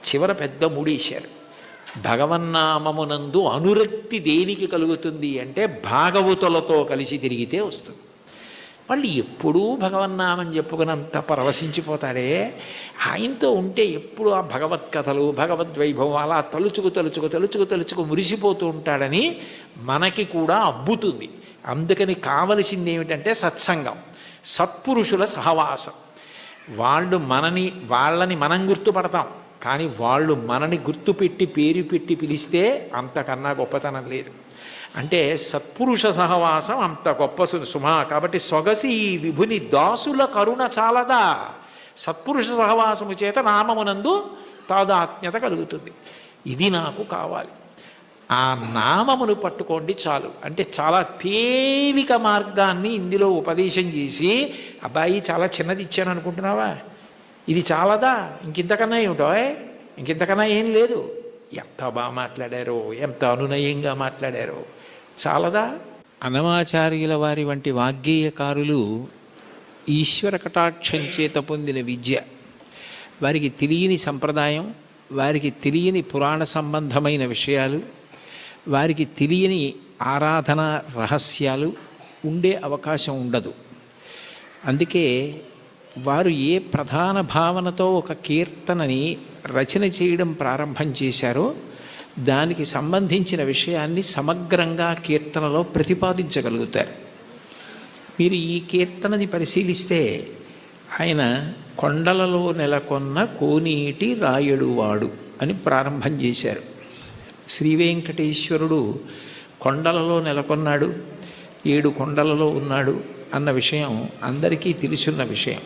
చివర పెద్ద మూడేశారు. భగవన్నామమునందు అనురక్తి దేనికి కలుగుతుంది అంటే భాగవతులతో కలిసి తిరిగితే వస్తుంది. వాళ్ళు ఎప్పుడూ భగవన్నామని చెప్పుకున్నంత పరవశించిపోతాడే, ఆయనతో ఉంటే ఎప్పుడు ఆ భగవత్ కథలు భగవద్వైభవం అలా తలుచుకు మురిసిపోతూ ఉంటాడని మనకి కూడా అబ్బుతుంది. అందుకని కావలసింది ఏమిటంటే సత్సంగం, సత్పురుషుల సహవాసం. వాళ్ళని మనం గుర్తుపడతాం, కానీ వాళ్ళు మనని గుర్తుపెట్టి పేరు పెట్టి పిలిస్తే అంతకన్నా గొప్పతనం లేదు. అంటే సత్పురుష సహవాసం అంత గొప్ప సుమా. కాబట్టి సొగసి విభుని దాసుల కరుణ చాలదా. సత్పురుష సహవాసము చేత నామమునందు తాదాత్మ్యత కలుగుతుంది. ఇది నాకు కావాలి. ఆ నామమును పట్టుకోండి చాలు. అంటే చాలా తేలిక మార్గాన్ని ఇందులో ఉపదేశం చేసి, అబ్బాయి చాలా చిన్నది ఇచ్చాను అనుకుంటున్నావా, ఇది చాలదా, ఇంకింతకన్నా ఏమిటో, ఇంకింతకన్నా ఏం లేదు. ఎంత బాగా మాట్లాడారో, ఎంత అనునయంగా మాట్లాడారో, చాలదా. అన్నమాచార్యుల వారి వంటి వాగ్గేయకారులు ఈశ్వర కటాక్షం చేత పొందిన విద్య, వారికి తెలియని సంప్రదాయం, వారికి తెలియని పురాణ సంబంధమైన విషయాలు, వారికి తెలియని ఆరాధన రహస్యాలు ఉండే అవకాశం ఉండదు. అందుకే వారు ఏ ప్రధాన భావనతో ఒక కీర్తనని రచన చేయడం ప్రారంభం చేశారో దానికి సంబంధించిన విషయాన్ని సమగ్రంగా కీర్తనలో ప్రతిపాదించగలుగుతారు. మీరు ఈ కీర్తనది పరిశీలిస్తే ఆయన కొండలలో నెలకొన్న కోనేటి రాయడువాడు అని ప్రారంభం చేశారు. శ్రీ వెంకటేశ్వరుడు కొండలలో నెలకొన్నాడు, 7 కొండలలో ఉన్నాడు అన్న విషయం అందరికీ తెలుసున్న విషయం.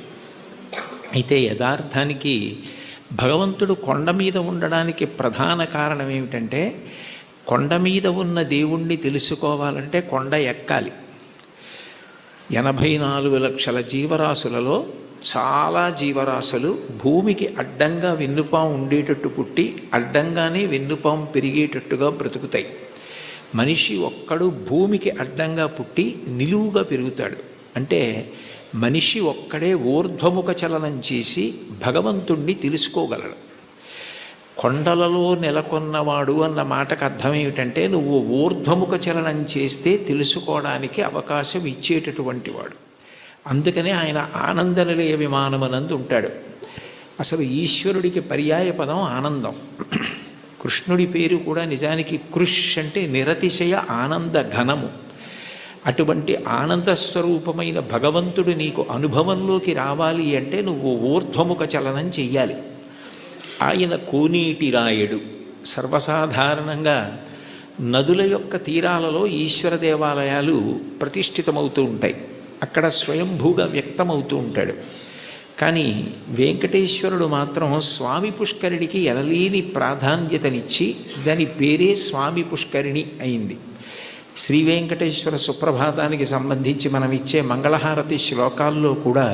అయితే యథార్థానికి భగవంతుడు కొండ మీద ఉండడానికి ప్రధాన కారణం ఏమిటంటే, కొండ మీద ఉన్న దేవుణ్ణి తెలుసుకోవాలంటే కొండ ఎక్కాలి. 84 లక్షల జీవరాశులలో చాలా జీవరాశులు భూమికి అడ్డంగా వెన్నుపాము ఉండేటట్టు పుట్టి అడ్డంగానే వెన్నుపాము పెరిగేటట్టుగా బ్రతుకుతాయి. మనిషి ఒక్కడు భూమికి అడ్డంగా పుట్టి నిలువుగా పెరుగుతాడు. అంటే మనిషి ఒక్కడే ఊర్ధ్వముఖ చలనం చేసి భగవంతుణ్ణి తెలుసుకోగలడు. కొండలలో నెలకొన్నవాడు అన్న మాటకు అర్థం ఏమిటంటే, నువ్వు ఊర్ధ్వముఖ చలనం చేస్తే తెలుసుకోవడానికి అవకాశం ఇచ్చేటటువంటి వాడు. అందుకనే ఆయన ఆనంద నిలయ విమానమనందు ఉంటాడు. అసలు ఈశ్వరుడికి పర్యాయ పదం ఆనందం. కృష్ణుడి పేరు కూడా నిజానికి కృష్ అంటే నిరతిశయ ఆనంద ఘనము. అటువంటి ఆనంద స్వరూపమైన భగవంతుడు నీకు అనుభవంలోకి రావాలి అంటే నువ్వు ఊర్ధ్వముఖ చలనం చెయ్యాలి. ఆయన కోనేటి రాయడు. సర్వసాధారణంగా నదుల యొక్క తీరాలలో ఈశ్వర దేవాలయాలు ప్రతిష్ఠితమవుతూ ఉంటాయి. అక్కడ స్వయంభూగా వ్యక్తమవుతూ ఉంటాడు. కానీ వెంకటేశ్వరుడు మాత్రం స్వామి పుష్కరిణికి ఎనలేని ప్రాధాన్యతనిచ్చి దాని పేరే స్వామి పుష్కరిణి అయింది. శ్రీ వెంకటేశ్వర సుప్రభాతానికి సంబంధించి మనం ఇచ్చే మంగళహారతి శ్లోకాల్లో కూడా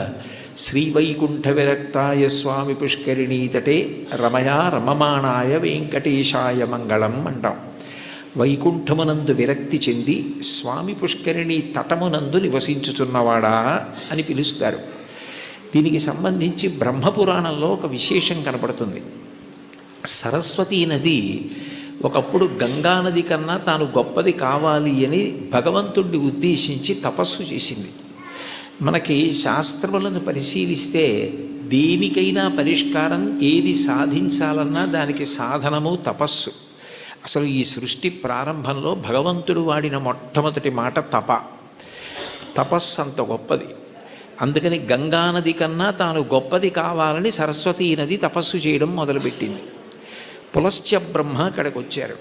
శ్రీవైకుంఠ విరక్తాయ స్వామి పుష్కరిణీ తటే రమయా రమమాణాయ వెంకటేశాయ మంగళం అంటాం. వైకుంఠమునందు విరక్తి చెంది స్వామి పుష్కరిణి తటమునందు నివసించుచున్నవాడా అని పిలుస్తారు. దీనికి సంబంధించి బ్రహ్మపురాణంలో ఒక విశేషం కనపడుతుంది. సరస్వతీ నది ఒకప్పుడు గంగానది కన్నా తాను గొప్పది కావాలి అని భగవంతుడిని ఉద్దేశించి తపస్సు చేసింది. మనకి శాస్త్రములను పరిశీలిస్తే దేనికైనా పరిష్కారం ఏది సాధించాలన్నా దానికి సాధనము తపస్సు. అసలు ఈ సృష్టి ప్రారంభంలో భగవంతుడు వాడిన మొట్టమొదటి మాట తపస్సు అంత గొప్పది. అందుకని గంగానది కన్నా తాను గొప్పది కావాలని సరస్వతీ నది తపస్సు చేయడం మొదలుపెట్టింది. పులస్త్య బ్రహ్మ అక్కడికి వచ్చారు.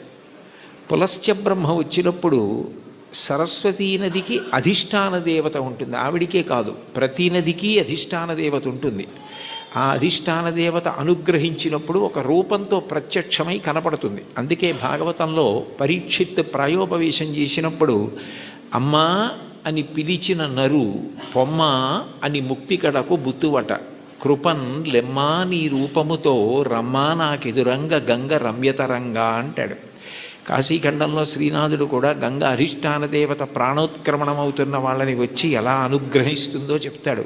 పులస్త్య బ్రహ్మ వచ్చినప్పుడు సరస్వతీ నదికి అధిష్టాన దేవత ఉంటుంది. ఆవిడికే కాదు, ప్రతి నదికి అధిష్టాన దేవత ఉంటుంది. ఆ అధిష్టాన దేవత అనుగ్రహించినప్పుడు ఒక రూపంతో ప్రత్యక్షమై కనపడుతుంది. అందుకే భాగవతంలో పరీక్షిత్ ప్రాయోపవేశం చేసినప్పుడు అమ్మా అని పిలిచిన నరు పొమ్మ అని ముక్తికడకు బుత్తువట, కృపన్ లెమ్మా నీ రూపముతో రమ్మా నాకెదురంగ గంగ రమ్యతరంగా అంటాడు. కాశీఖండంలో శ్రీనాథుడు కూడా గంగ అధిష్టాన దేవత ప్రాణోత్క్రమణమవుతున్న వాళ్ళని వచ్చి ఎలా అనుగ్రహిస్తుందో చెప్తాడు.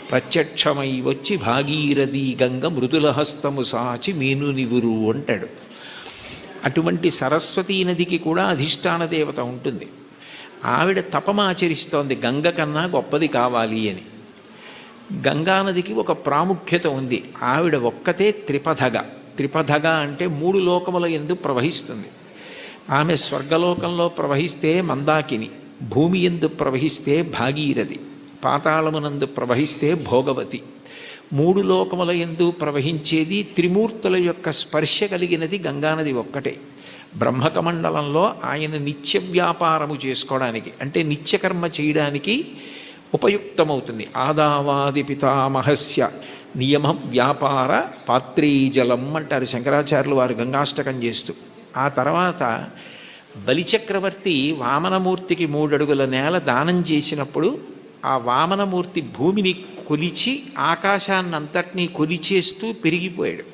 ప్రత్యక్షమై వచ్చి భాగీరథి గంగ మృదులహస్తము సాచి మీను నివురు అంటాడు. అటువంటి సరస్వతీ నదికి కూడా అధిష్టాన దేవత ఉంటుంది. ఆవిడ తపమాచరిస్తోంది గంగ కన్నా గొప్పది కావాలి అని. గంగానదికి ఒక ప్రాముఖ్యత ఉంది. ఆవిడ ఒక్కతే త్రిపథగ అంటే 3 లోకముల యందు ప్రవహిస్తుంది. ఆమె స్వర్గలోకంలో ప్రవహిస్తే మందాకిని, భూమి యందు ప్రవహిస్తే భాగీరథి, పాతాళమునందు ప్రవహిస్తే భోగవతి. 3 లోకముల యందు ప్రవహించేది త్రిమూర్తుల యొక్క స్పర్శ కలిగినది గంగానది ఒక్కటే. బ్రహ్మకమండలంలో ఆయన నిత్య వ్యాపారము చేసుకోవడానికి అంటే నిత్యకర్మ చేయడానికి ఉపయుక్తమవుతుంది. ఆదావాది పితామహస్య నియమ వ్యాపార పాత్రీజలం అంటారు శంకరాచార్యులు వారు గంగాష్టకం చేస్తూ. ఆ తర్వాత బలిచక్రవర్తి వామనమూర్తికి 3 అడుగుల నేల దానం చేసినప్పుడు ఆ వామనమూర్తి భూమిని కొలిచి ఆకాశాన్నంతటినీ కొలిచేస్తూ పెరిగిపోయాడు.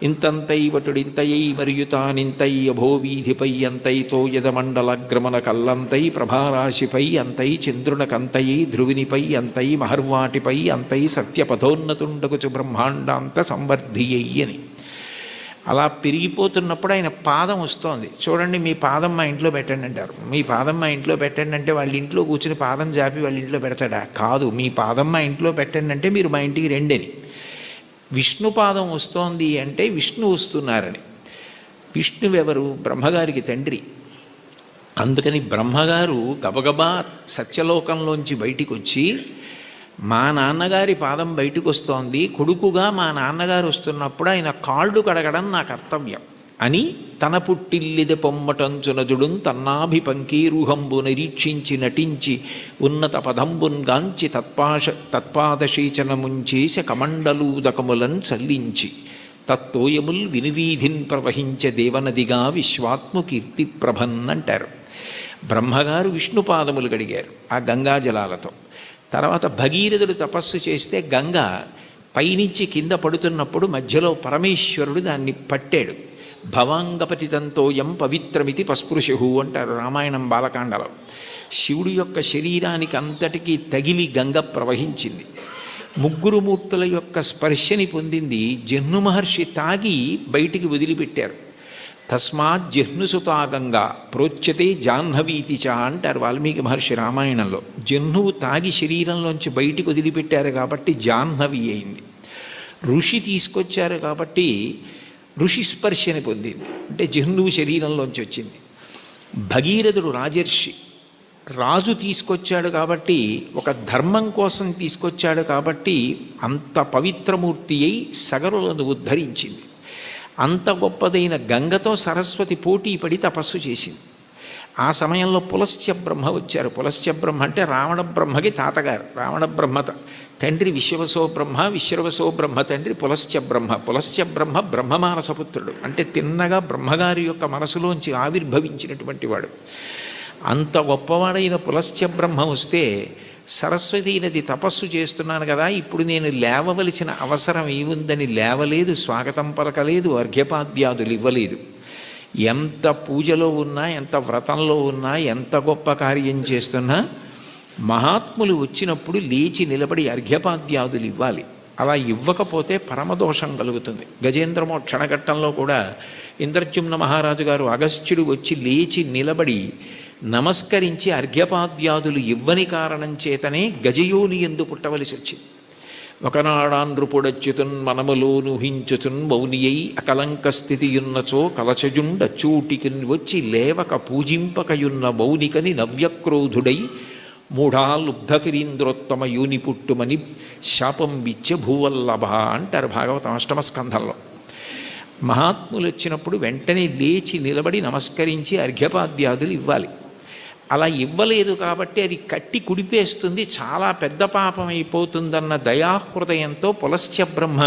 ఇంతంతైవటుడింతయై మరియు తానింతై అభోవీధిపై అంతైతో యదమండలగ్రమణ కల్లంతై ప్రభారాశిపై అంతై చంద్రునకంతయై ధ్రువినిపై అంతై మహర్వాటిపై అంతై సత్యపథోన్నతుండగుచు బ్రహ్మాండాంత సంవర్ధియ్యి అని అలా పెరిగిపోతున్నప్పుడు ఆయన పాదం వస్తోంది. చూడండి, మీ పాదం మా ఇంట్లో పెట్టండి అంటారు. మీ పాదం మా ఇంట్లో పెట్టండి అంటే వాళ్ళ ఇంట్లో కూర్చుని పాదం జాపి వాళ్ళ ఇంట్లో పెడతాడా? కాదు, మీ పాదం మా ఇంట్లో పెట్టండి అంటే మీరు మా ఇంటికి రెండని. విష్ణుపాదం వస్తోంది అంటే విష్ణు వస్తున్నారని. విష్ణువెవరు? బ్రహ్మగారికి తండ్రి. అందుకని బ్రహ్మగారు గబగబా సత్యలోకంలోంచి బయటికి వచ్చి, మా నాన్నగారి పాదం బయటకు వస్తోంది, కొడుకుగా మా నాన్నగారు వస్తున్నప్పుడు ఆయన కాళ్ళు కడగడం నా కర్తవ్యం అని తన పుట్టిల్లిది పొమ్మటంచునజుడున్ తన్నాభిపంకీరుహంబు నిరీక్షించి నటించి ఉన్నత పదంబున్గాంచి తత్పాదశీచనముంచేసి కమండలూదకములన్ చల్లించి తత్తోయముల్ వినువీధిన్ ప్రవహించే దేవనదిగా విశ్వాత్మకీర్తి ప్రభన్ అంటారు. బ్రహ్మగారు విష్ణుపాదములు గడిగారు ఆ గంగాజలాలతో. తర్వాత భగీరథుడు తపస్సు చేస్తే గంగ పైనుంచి కింద పడుతున్నప్పుడు మధ్యలో పరమేశ్వరుడు దాన్ని పట్టాడు. భవాంగపతితంతోయం పవిత్రమితి పస్పృశు అంటారు రామాయణం బాలకాండలో. శివుడి యొక్క శరీరానికి అంతటికీ తగిలి గంగ ప్రవహించింది. ముగ్గురు మూర్తుల యొక్క స్పర్శని పొందింది. జహ్ను మహర్షి తాగి బయటికి వదిలిపెట్టారు. తస్మాత్ జహ్నుసుతా గంగా ప్రోచ్యతే జాహ్నవీతి చ అంటారు వాల్మీకి మహర్షి రామాయణంలో. జహ్నువు తాగి శరీరంలోంచి బయటికి వదిలిపెట్టారు కాబట్టి జాహ్నవి అయింది. ఋషి తీసుకొచ్చారు కాబట్టి ఋషి స్పర్శని పొందింది, అంటే జహ్నువు శరీరంలోంచి వచ్చింది. భగీరథుడు రాజర్షి, రాజు తీసుకొచ్చాడు కాబట్టి, ఒక ధర్మం కోసం తీసుకొచ్చాడు కాబట్టి అంత పవిత్రమూర్తి అయి సగరులను ఉద్ధరించింది. అంత గొప్పదైన గంగతో సరస్వతి పోటీ పడి తపస్సు చేసింది. ఆ సమయంలో పులస్త్య బ్రహ్మ వచ్చారు. పులస్త్య బ్రహ్మ అంటే రావణ బ్రహ్మకి తాతగారు. రావణ బ్రహ్మ తండ్రి విశ్వవసో బ్రహ్మ, విశ్వవసో బ్రహ్మ తండ్రి పులస్త్య బ్రహ్మ. పులస్త్య బ్రహ్మ బ్రహ్మమానసపుత్రుడు, అంటే తిన్నగా బ్రహ్మగారి యొక్క మనసులోంచి ఆవిర్భవించినటువంటి వాడు. అంత గొప్పవాడైన పులస్త్య బ్రహ్మ వస్తే, సరస్వతీ నది తపస్సు చేస్తున్నాను కదా, ఇప్పుడు నేను లేవవలసిన అవసరం ఏముందని లేవలేదు, స్వాగతం పలకలేదు, అర్ఘ్యపాద్యాదులు ఇవ్వలేదు. ఎంత పూజలో ఉన్నా, ఎంత వ్రతంలో ఉన్నా, ఎంత గొప్ప కార్యం చేస్తున్నా మహాత్ములు వచ్చినప్పుడు లేచి నిలబడి అర్ఘ్యపాద్యాదులు ఇవ్వాలి. అలా ఇవ్వకపోతే పరమదోషం కలుగుతుంది. గజేంద్రమోక్షణ ఘట్టంలో కూడా ఇంద్రజుమ్న మహారాజు గారు అగస్త్యుడు వచ్చి లేచి నిలబడి నమస్కరించి అర్ఘ్యపాద్యాదులు ఇవ్వని కారణం చేతనే గజయోని ఎందు పుట్టవలసి వచ్చింది. ఒకనాడాంధ్రుపుడచ్యుతున్ మనములో నుహించుతున్ మౌనియై అకలంక స్థితియున్నచో కలచజుండచూటికిన్ వచ్చి లేవక పూజింపకయున్న మౌనికని నవ్యక్రోధుడై మూఢాలుబ్ధకిరీంద్రోత్తమ యోని పుట్టుమని శాపం విచ్చ భూవల్లభ అంటారు భాగవతం అష్టమ స్కంధంలో. మహాత్ములు వచ్చినప్పుడు వెంటనే లేచి నిలబడి నమస్కరించి అర్ఘ్యపాద్యాదులు ఇవ్వాలి. అలా ఇవ్వలేదు కాబట్టి అది కట్టి కుడిపేస్తుంది, చాలా పెద్ద పాపం అయిపోతుందన్న దయాహృదయంతో పులస్త్య బ్రహ్మ,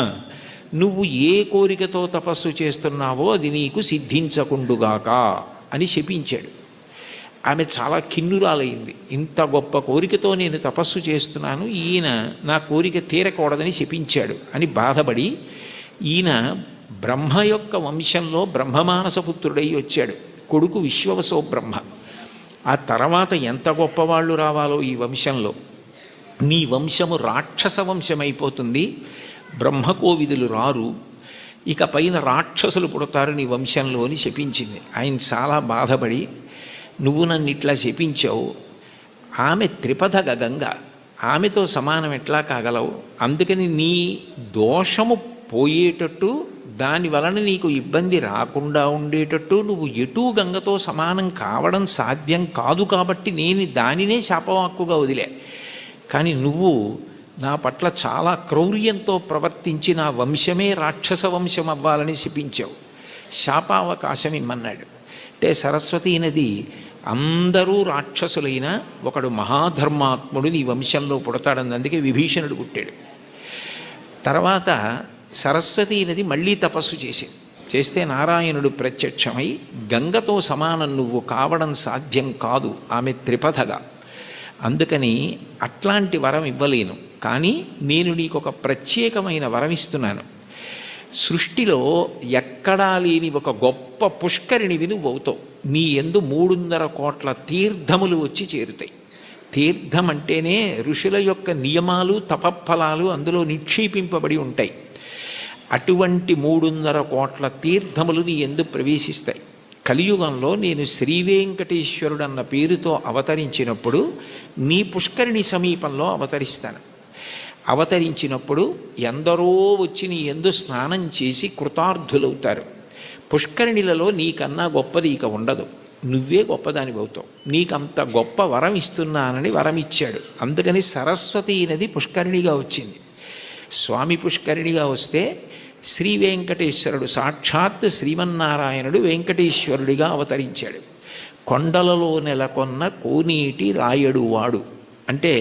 నువ్వు ఏ కోరికతో తపస్సు చేస్తున్నావో అది నీకు సిద్ధించకుండుగాక అని శపించాడు. ఆమె చాలా కిన్నురాలైంది. ఇంత గొప్ప కోరికతో నేను తపస్సు చేస్తున్నాను, ఈయన నా కోరిక తీరకూడదని శపించాడు అని బాధపడి, ఈయన బ్రహ్మ యొక్క వంశంలో బ్రహ్మమానసపుత్రుడై వచ్చాడు. కొడుకు విశ్వవసో బ్రహ్మ. ఆ తర్వాత ఎంత గొప్పవాళ్ళు రావాలో ఈ వంశంలో. నీ వంశము రాక్షస వంశమైపోతుంది, బ్రహ్మకోవిదులు రారు, ఇక పైన రాక్షసులు పుడతారు నీ వంశంలో అని శపించింది. ఆయన చాలా బాధపడి, నువ్వు నన్ను ఇట్లా శపించావు, ఆమె త్రిపథగ గంగ, ఆమెతో సమానం ఎట్లా కాగలవు, అందుకని నీ దోషము పోయేటట్టు, దాని వలన నీకు ఇబ్బంది రాకుండా ఉండేటట్టు నువ్వు ఎటూ గంగతో సమానం కావడం సాధ్యం కాదు కాబట్టి నేను దానినే శాపవాక్కుగా వదిలే. కానీ నువ్వు నా పట్ల చాలా క్రౌర్యంతో ప్రవర్తించి నా వంశమే రాక్షస వంశం అవ్వాలని శపించావు, శాపావకాశం ఇమ్మన్నాడు. అంటే సరస్వతీ నది అందరూ రాక్షసులైన ఒకడు మహాధర్మాత్ముడు నీ వంశంలో పుడతాడని అందుకే విభీషణుడు పుట్టాడు. తర్వాత సరస్వతీ నది మళ్ళీ తపస్సు చేస్తే నారాయణుడు ప్రత్యక్షమై, గంగతో సమానం నువ్వు కావడం సాధ్యం కాదు, ఆమె త్రిపథగా, అందుకని అట్లాంటి వరం ఇవ్వలేను, కానీ నేను నీకొక ప్రత్యేకమైన వరం ఇస్తున్నాను. సృష్టిలో ఎక్కడా లేని ఒక గొప్ప పుష్కరిణివి నువ్వు అవుతావు. నీ యందు 300 కోట్ల తీర్థములు వచ్చి చేరుతాయి. తీర్థం అంటేనే ఋషుల యొక్క నియమాలు, తపఫలాలు అందులో నిక్షేపింపబడి ఉంటాయి. అటువంటి 300 కోట్ల తీర్థములు నీ యందు ప్రవేశిస్తాయి. కలియుగంలో నేను శ్రీవేంకటేశ్వరుడు అన్న పేరుతో అవతరించినప్పుడు నీ పుష్కరిణి సమీపంలో అవతరిస్తాను. అవతరించినప్పుడు ఎందరో వచ్చి నీ యందు స్నానం చేసి కృతార్థులవుతారు. పుష్కరిణిలలో నీకన్నా గొప్పది ఇక ఉండదు. నువ్వే గొప్పదానివి అవుతావు, నీకంత గొప్ప వరం ఇస్తున్నానని వరం ఇచ్చాడు. అందుకని సరస్వతి నది పుష్కరిణిగా వచ్చింది. స్వామి పుష్కరిణిగా వస్తే శ్రీ వెంకటేశ్వరుడు సాక్షాత్ శ్రీమన్నారాయణుడు వెంకటేశ్వరుడిగా అవతరించాడు. కొండలలో నెలకొన్న కోనీటి రాయడు వాడు అంటే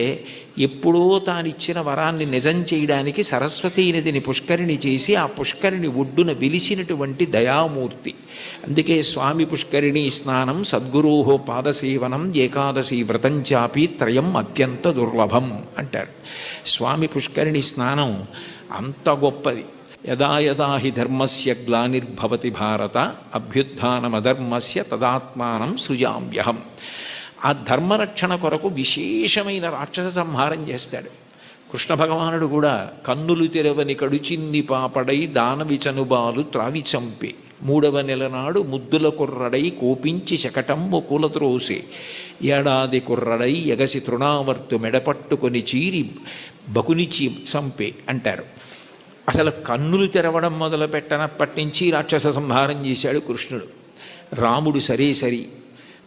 ఎప్పుడో తానిచ్చిన వరాన్ని నిజం చేయడానికి సరస్వతీ నదిని పుష్కరిణి చేసి ఆ పుష్కరిణి ఒడ్డున వెలిసినటువంటి దయామూర్తి. అందుకే స్వామి పుష్కరిణి స్నానం సద్గురోహో పాదసేవనం ఏకాదశి వ్రతం చాపి త్రయం అత్యంత దుర్లభం అంటారు. స్వామి పుష్కరిణి స్నానం అంత గొప్పది. యదా యదా హి ధర్మస్య గ్లానిర్భవతి భారత అభ్యుత్థానమధర్మస్య తదాత్మానం సృజామ్యహం. ఆ ధర్మరక్షణ కొరకు విశేషమైన రాక్షస సంహారం చేస్తాడు. కృష్ణ భగవానుడు కూడా కన్నులు తెరవని కడుచిన్ని పాపడై దానవిచనుబాలు త్రావి చంపే 3వ నెల నాడు ముద్దుల కుర్రడై కోపించి శకటమ్ము కూలత్రోసే ఏడాది కుర్రడై ఎగసి తృణావర్తు మెడపట్టుకొని చీరి బకునిచి చంపే అంటారు. అసలు కన్నులు తెరవడం మొదలు పెట్టనప్పటి నుంచి రాక్షస సంహారం చేశాడు కృష్ణుడు. రాముడు సరే సరి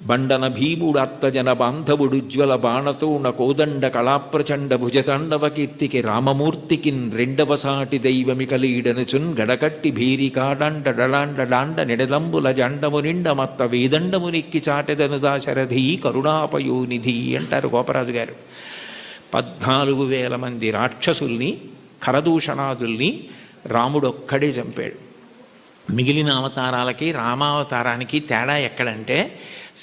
బండన భీముడు అత్తజన బాంధవుడుజ్వల బాణతోణ కోదండ కళాప్రచండ భుజతాండవ కీర్తికి రామమూర్తికిన్ 2వ సాటి దైవమికలీడనుచున్ గడకట్టి భీరికాడాండ డడాండ డాండ నిడదంబుల జండము నిండ మత్త వేదండము నెక్కి చాటెదను దాశరథి కరుణాపయోనిధి అంటారు గోపరాజు గారు. 14,000 మంది రాక్షసుల్ని కరదూషణాదుల్ని రాముడొక్కడే చంపాడు. మిగిలిన అవతారాలకి రామావతారానికి తేడా ఎక్కడంటే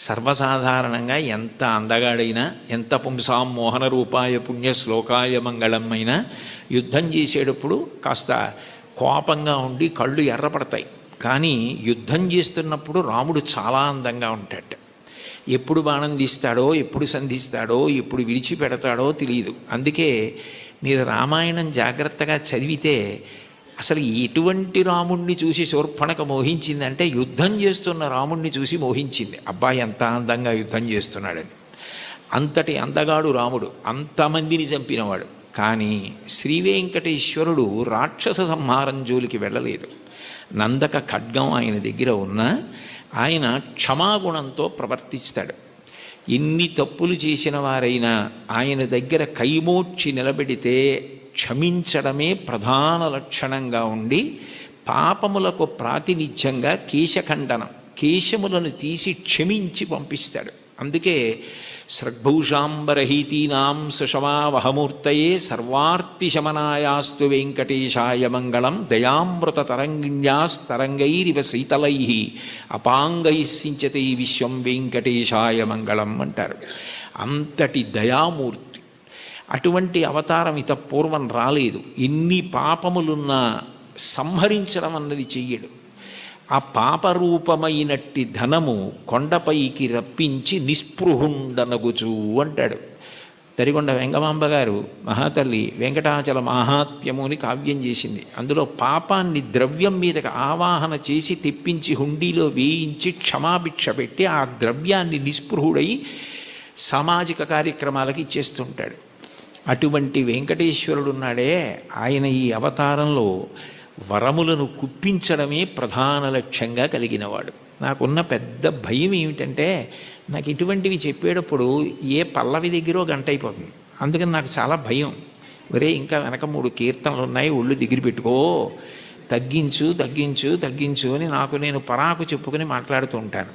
సర్వసాధారణంగా ఎంత అందగాడైనా ఎంత పుంసాం మోహన రూపాయ పుణ్య శ్లోకాయ మంగళమైనా యుద్ధం చేసేటప్పుడు కాస్త కోపంగా ఉండి కళ్ళు ఎర్రపడతాయి. కానీ యుద్ధం చేస్తున్నప్పుడు రాముడు చాలా అందంగా ఉంటాడు. ఎప్పుడు బాణం తీస్తాడో ఎప్పుడు సంధిస్తాడో ఎప్పుడు విడిచిపెడతాడో తెలియదు. అందుకే మీరు రామాయణం జాగ్రత్తగా చదివితే అసలు ఎటువంటి రాముణ్ణి చూసి శూర్పణఖ మోహించిందంటే యుద్ధం చేస్తున్న రాముణ్ణి చూసి మోహించింది. అబ్బాయి ఎంత అందంగా యుద్ధం చేస్తున్నాడని. అంతటి అందగాడు రాముడు, అంతమందిని చంపినవాడు. కానీ శ్రీ వెంకటేశ్వరుడు రాక్షస సంహారం జోలికి వెళ్ళలేదు. నందక ఖడ్గం ఆయన దగ్గర ఉన్న ఆయన క్షమాగుణంతో ప్రవర్తిస్తాడు. ఎన్ని తప్పులు చేసిన వారైనా ఆయన దగ్గర కైమోడ్చి నిలబెడితే క్షమించడమే ప్రధాన లక్షణంగా ఉండి పాపములకు ప్రాతినిధ్యంగా కేశఖండనం, కేశములను తీసి క్షమించి పంపిస్తాడు. అందుకే సృగ్భూషాంబరహీతీనాం సుషమావహమూర్తయే సర్వార్తిశమనాయాస్తు వెంకటేశాయ మంగళం దయామృత తరంగిణ్యాస్తరంగైరివ శీతలై అపాంగై సించతే విశ్వం వెంకటేశాయ మంగళం అంటారు. అంతటి దయామూర్తి. అటువంటి అవతారం ఇత పూర్వం రాలేదు. ఎన్ని పాపములున్నా సంహరించడం అన్నది చెయ్యడు. ఆ పాపరూపమైనట్టి ధనము కొండపైకి రప్పించి నిస్పృహుండనగుచు అంటాడు. తరిగొండ వెంగమాంబ గారు మహాతల్లి వెంకటాచల మాహాత్మ్యము అని కావ్యం చేసింది. అందులో పాపాన్ని ద్రవ్యం మీదకి ఆవాహన చేసి తెప్పించి హుండీలో వేయించి క్షమాభిక్ష పెట్టి ఆ ద్రవ్యాన్ని నిస్పృహుడై సామాజిక కార్యక్రమాలకి ఇచ్చేస్తుంటాడు. అటువంటి వెంకటేశ్వరుడు ఉన్నాడే, ఆయన ఈ అవతారంలో వరములను కుప్పించడమే ప్రధాన లక్ష్యంగా కలిగినవాడు. నాకున్న పెద్ద భయం ఏమిటంటే నాకు ఇటువంటివి చెప్పేటప్పుడు ఏ పల్లవి దగ్గరో గంట అయిపోతుంది. అందుకని నాకు చాలా భయం. ఒరే ఇంకా వెనక 3 కీర్తనలు ఉన్నాయి, ఒళ్ళు దగ్గర పెట్టుకో, తగ్గించు తగ్గించు తగ్గించు అని నాకు నేను పరాకు చెప్పుకుని మాట్లాడుతూ ఉంటాను.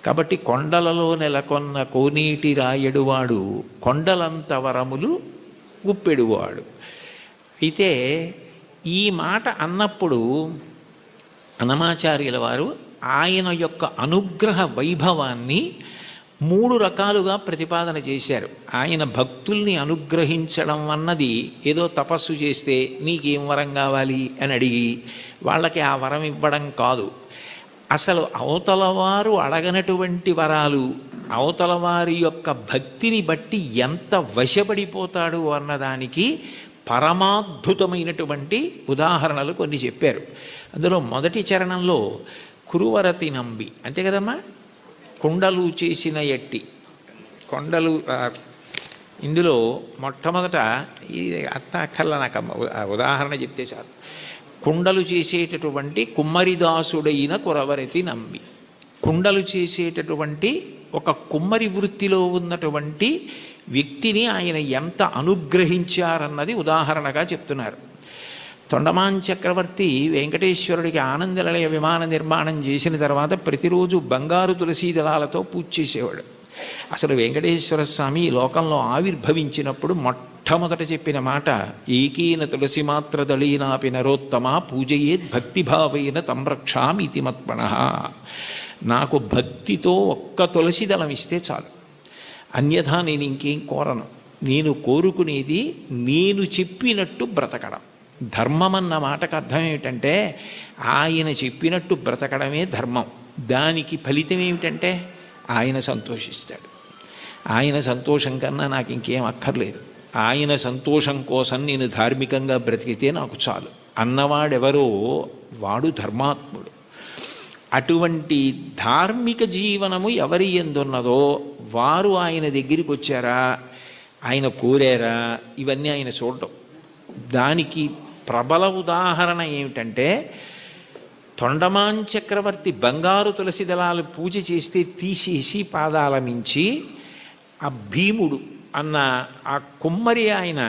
కాబట్టి కొండలలో నెలకొన్న కోనీటి రాయడువాడు కొండలంత వరములు గుప్పెడువాడు. అయితే ఈ మాట అన్నప్పుడు అన్నమాచార్యుల వారు ఆయన యొక్క అనుగ్రహ వైభవాన్ని 3 రకాలుగా ప్రతిపాదన చేశారు. ఆయన భక్తుల్ని అనుగ్రహించడం అన్నది ఏదో తపస్సు చేస్తే నీకేం వరం కావాలి అని అడిగి వాళ్ళకి ఆ వరం ఇవ్వడం కాదు. అసలు అవతల వారు అడగనటువంటి వరాలు అవతల వారి యొక్క భక్తిని బట్టి ఎంత వశపడిపోతాడు అన్నదానికి పరమాద్భుతమైనటువంటి ఉదాహరణలు కొన్ని చెప్పారు. అందులో మొదటి చరణంలో కురువరతి నంబి అంతే కదమ్మా, కుండలు చేసిన ఎట్టి కొండలు. ఇందులో మొట్టమొదట ఈ అక్కల్లా నాకు ఉదాహరణ చెప్తే చాలు. కుండలు చేసేటటువంటి కుమ్మరిదాసుడైన కురవరతి నంబి. కుండలు చేసేటటువంటి ఒక కుమ్మరి వృత్తిలో ఉన్నటువంటి వ్యక్తిని ఆయన ఎంత అనుగ్రహించారన్నది ఉదాహరణగా చెప్తున్నారు. తొండమాన్ చక్రవర్తి వెంకటేశ్వరుడికి ఆనందనిలయ విమాన నిర్మాణం చేసిన తర్వాత ప్రతిరోజు బంగారు తులసీ దళాలతో పూజ చేసేవాడు. అసలు వెంకటేశ్వర స్వామి ఈ లోకంలో ఆవిర్భవించినప్పుడు మొట్టమొదట చెప్పిన మాట, ఏకీన తులసి మాత్ర దళీనాపి నరోత్తమ పూజయేద్ భక్తిభావైన తంరక్షామితి మత్పణః. నాకు భక్తితో ఒక్క తులసి దళం ఇస్తే చాలు, అన్యథా నేను ఇంకేం కోరను. నేను కోరుకునేది నేను చెప్పినట్టు బ్రతకడం. ధర్మం అన్న మాటకు అర్థం ఏమిటంటే ఆయన చెప్పినట్టు బ్రతకడమే ధర్మం. దానికి ఫలితం ఏమిటంటే ఆయన సంతోషిస్తాడు. ఆయన సంతోషం కన్నా నాకు ఇంకేం అక్కర్లేదు. ఆయన సంతోషం కోసం నేను ధార్మికంగా బ్రతికితే నాకు చాలు అన్నవాడెవరో వాడు ధర్మాత్ముడు. అటువంటి ధార్మిక జీవనము ఎవరి ఎందున్నదో వారు ఆయన దగ్గరికి వచ్చారా, ఆయన కోరారా, ఇవన్నీ ఆయన చూడటం. దానికి ప్రబల ఉదాహరణ ఏమిటంటే తొండమాన్ చక్రవర్తి బంగారు తులసి దళాలు పూజ చేస్తే తీసేసి పాదాల మించి ఆ భీముడు అన్న ఆ కుమ్మరి ఆయన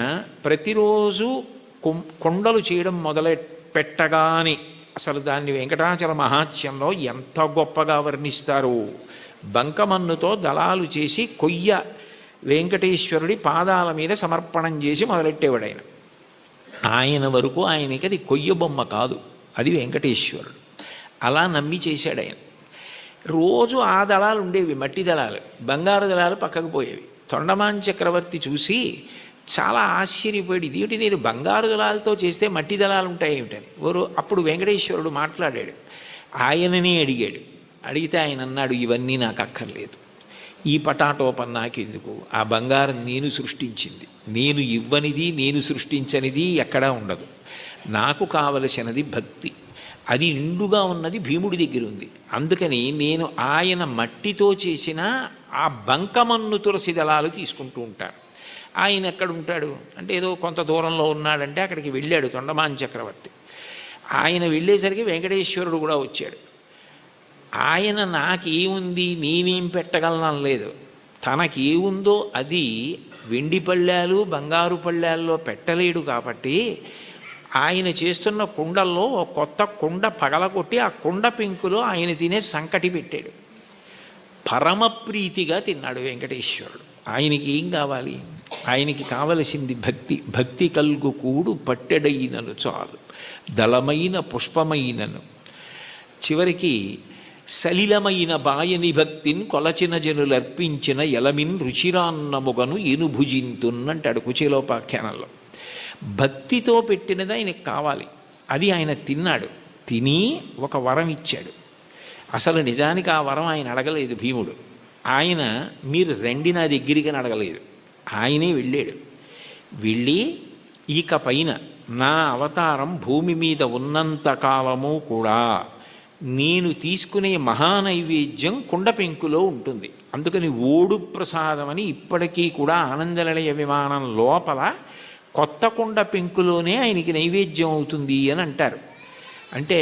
ప్రతిరోజు కొండలు చేయడం పెట్టగానే అసలు దాన్ని వెంకటాచల మహాత్యంలో ఎంత గొప్పగా వర్ణిస్తారు. బంకమన్నుతో దళాలు చేసి కొయ్య వెంకటేశ్వరుడి పాదాల మీద సమర్పణం చేసి మొదలెట్టేవాడు ఆయన. ఆయన వరకు ఆయనకి అది కొయ్య బొమ్మ కాదు, అది వెంకటేశ్వరుడు. అలా నమ్మి చేశాడు ఆయన. రోజు ఆ దళాలు ఉండేవి, మట్టి దళాలు. బంగారు దళాలు పక్కకు పోయేవి. తొండమాన్ చక్రవర్తి చూసి చాలా ఆశ్చర్యపోయాడు, ఇదేమిటి నేను బంగారు దళాలతో చేస్తే మట్టి దళాలు ఉంటాయి ఏమిటని. అప్పుడు వెంకటేశ్వరుడు మాట్లాడాడు, ఆయననే అడిగాడు. అడిగితే ఆయన అన్నాడు, ఇవన్నీ నాకు అక్కర్లేదు, ఈ పటాటోపం నాకెందుకు, ఆ బంగారం నేను సృష్టించింది, నేను ఇవ్వనిది నేను సృష్టించనిది ఎక్కడా ఉండదు. నాకు కావలసినది భక్తి, అది నిండుగా ఉన్నది భీముడి దగ్గర ఉంది. అందుకని నేను ఆయన మట్టితో చేసిన ఆ బంకమన్ను తులసి దళాలు తీసుకుంటూ ఉంటాను. ఆయన ఎక్కడ ఉంటాడు అంటే ఏదో కొంత దూరంలో ఉన్నాడంటే అక్కడికి వెళ్ళాడు తొండమాన్ చక్రవర్తి. ఆయన వెళ్ళేసరికి వెంకటేశ్వరుడు కూడా వచ్చాడు. ఆయన నాకేముంది నేనేం పెట్టగలను లేదు, తనకేముందో అది వెండి పళ్ళాలు బంగారు పళ్ళాల్లో పెట్టలేడు. కాబట్టి ఆయన చేస్తున్న కుండల్లో కొత్త కుండ పగలగొట్టి ఆ కుండ పెంకులో ఆయన తినే సంకటి పెట్టాడు. పరమప్రీతిగా తిన్నాడు వెంకటేశ్వరుడు. ఆయనకి ఏం కావాలి? ఆయనకి కావలసింది భక్తి. భక్తి కల్గు కూడు పట్టెడైనను చాలు, దళమైన పుష్పమైనను. చివరికి సలిలమైన బాయని భక్తిని కొలచిన జనులర్పించిన ఎలమిన్ రుచిరాన్నముగను ఏనుభుజింతున్నంటాడు కుచేలోపాఖ్యానంలో. భక్తితో పెట్టినది ఆయనకు కావాలి, అది ఆయన తిన్నాడు. తిని ఒక వరం ఇచ్చాడు. అసలు నిజానికి ఆ వరం ఆయన అడగలేదు భీముడు. ఆయన మీరు రండి నా దగ్గరికి అని అడగలేదు, ఆయనే వెళ్ళాడు. వెళ్ళి ఇక పైన నా అవతారం భూమి మీద ఉన్నంత కాలము కూడా నేను తీసుకునే మహానైవేద్యం కుండ పెంకులో ఉంటుంది. అందుకని ఓడు ప్రసాదం అని ఇప్పటికీ కూడా ఆనందనిలయ విమానం లోపల కొత్త కుండ పెంకులోనే ఆయనకి నైవేద్యం అవుతుంది అని అంటారు. అంటే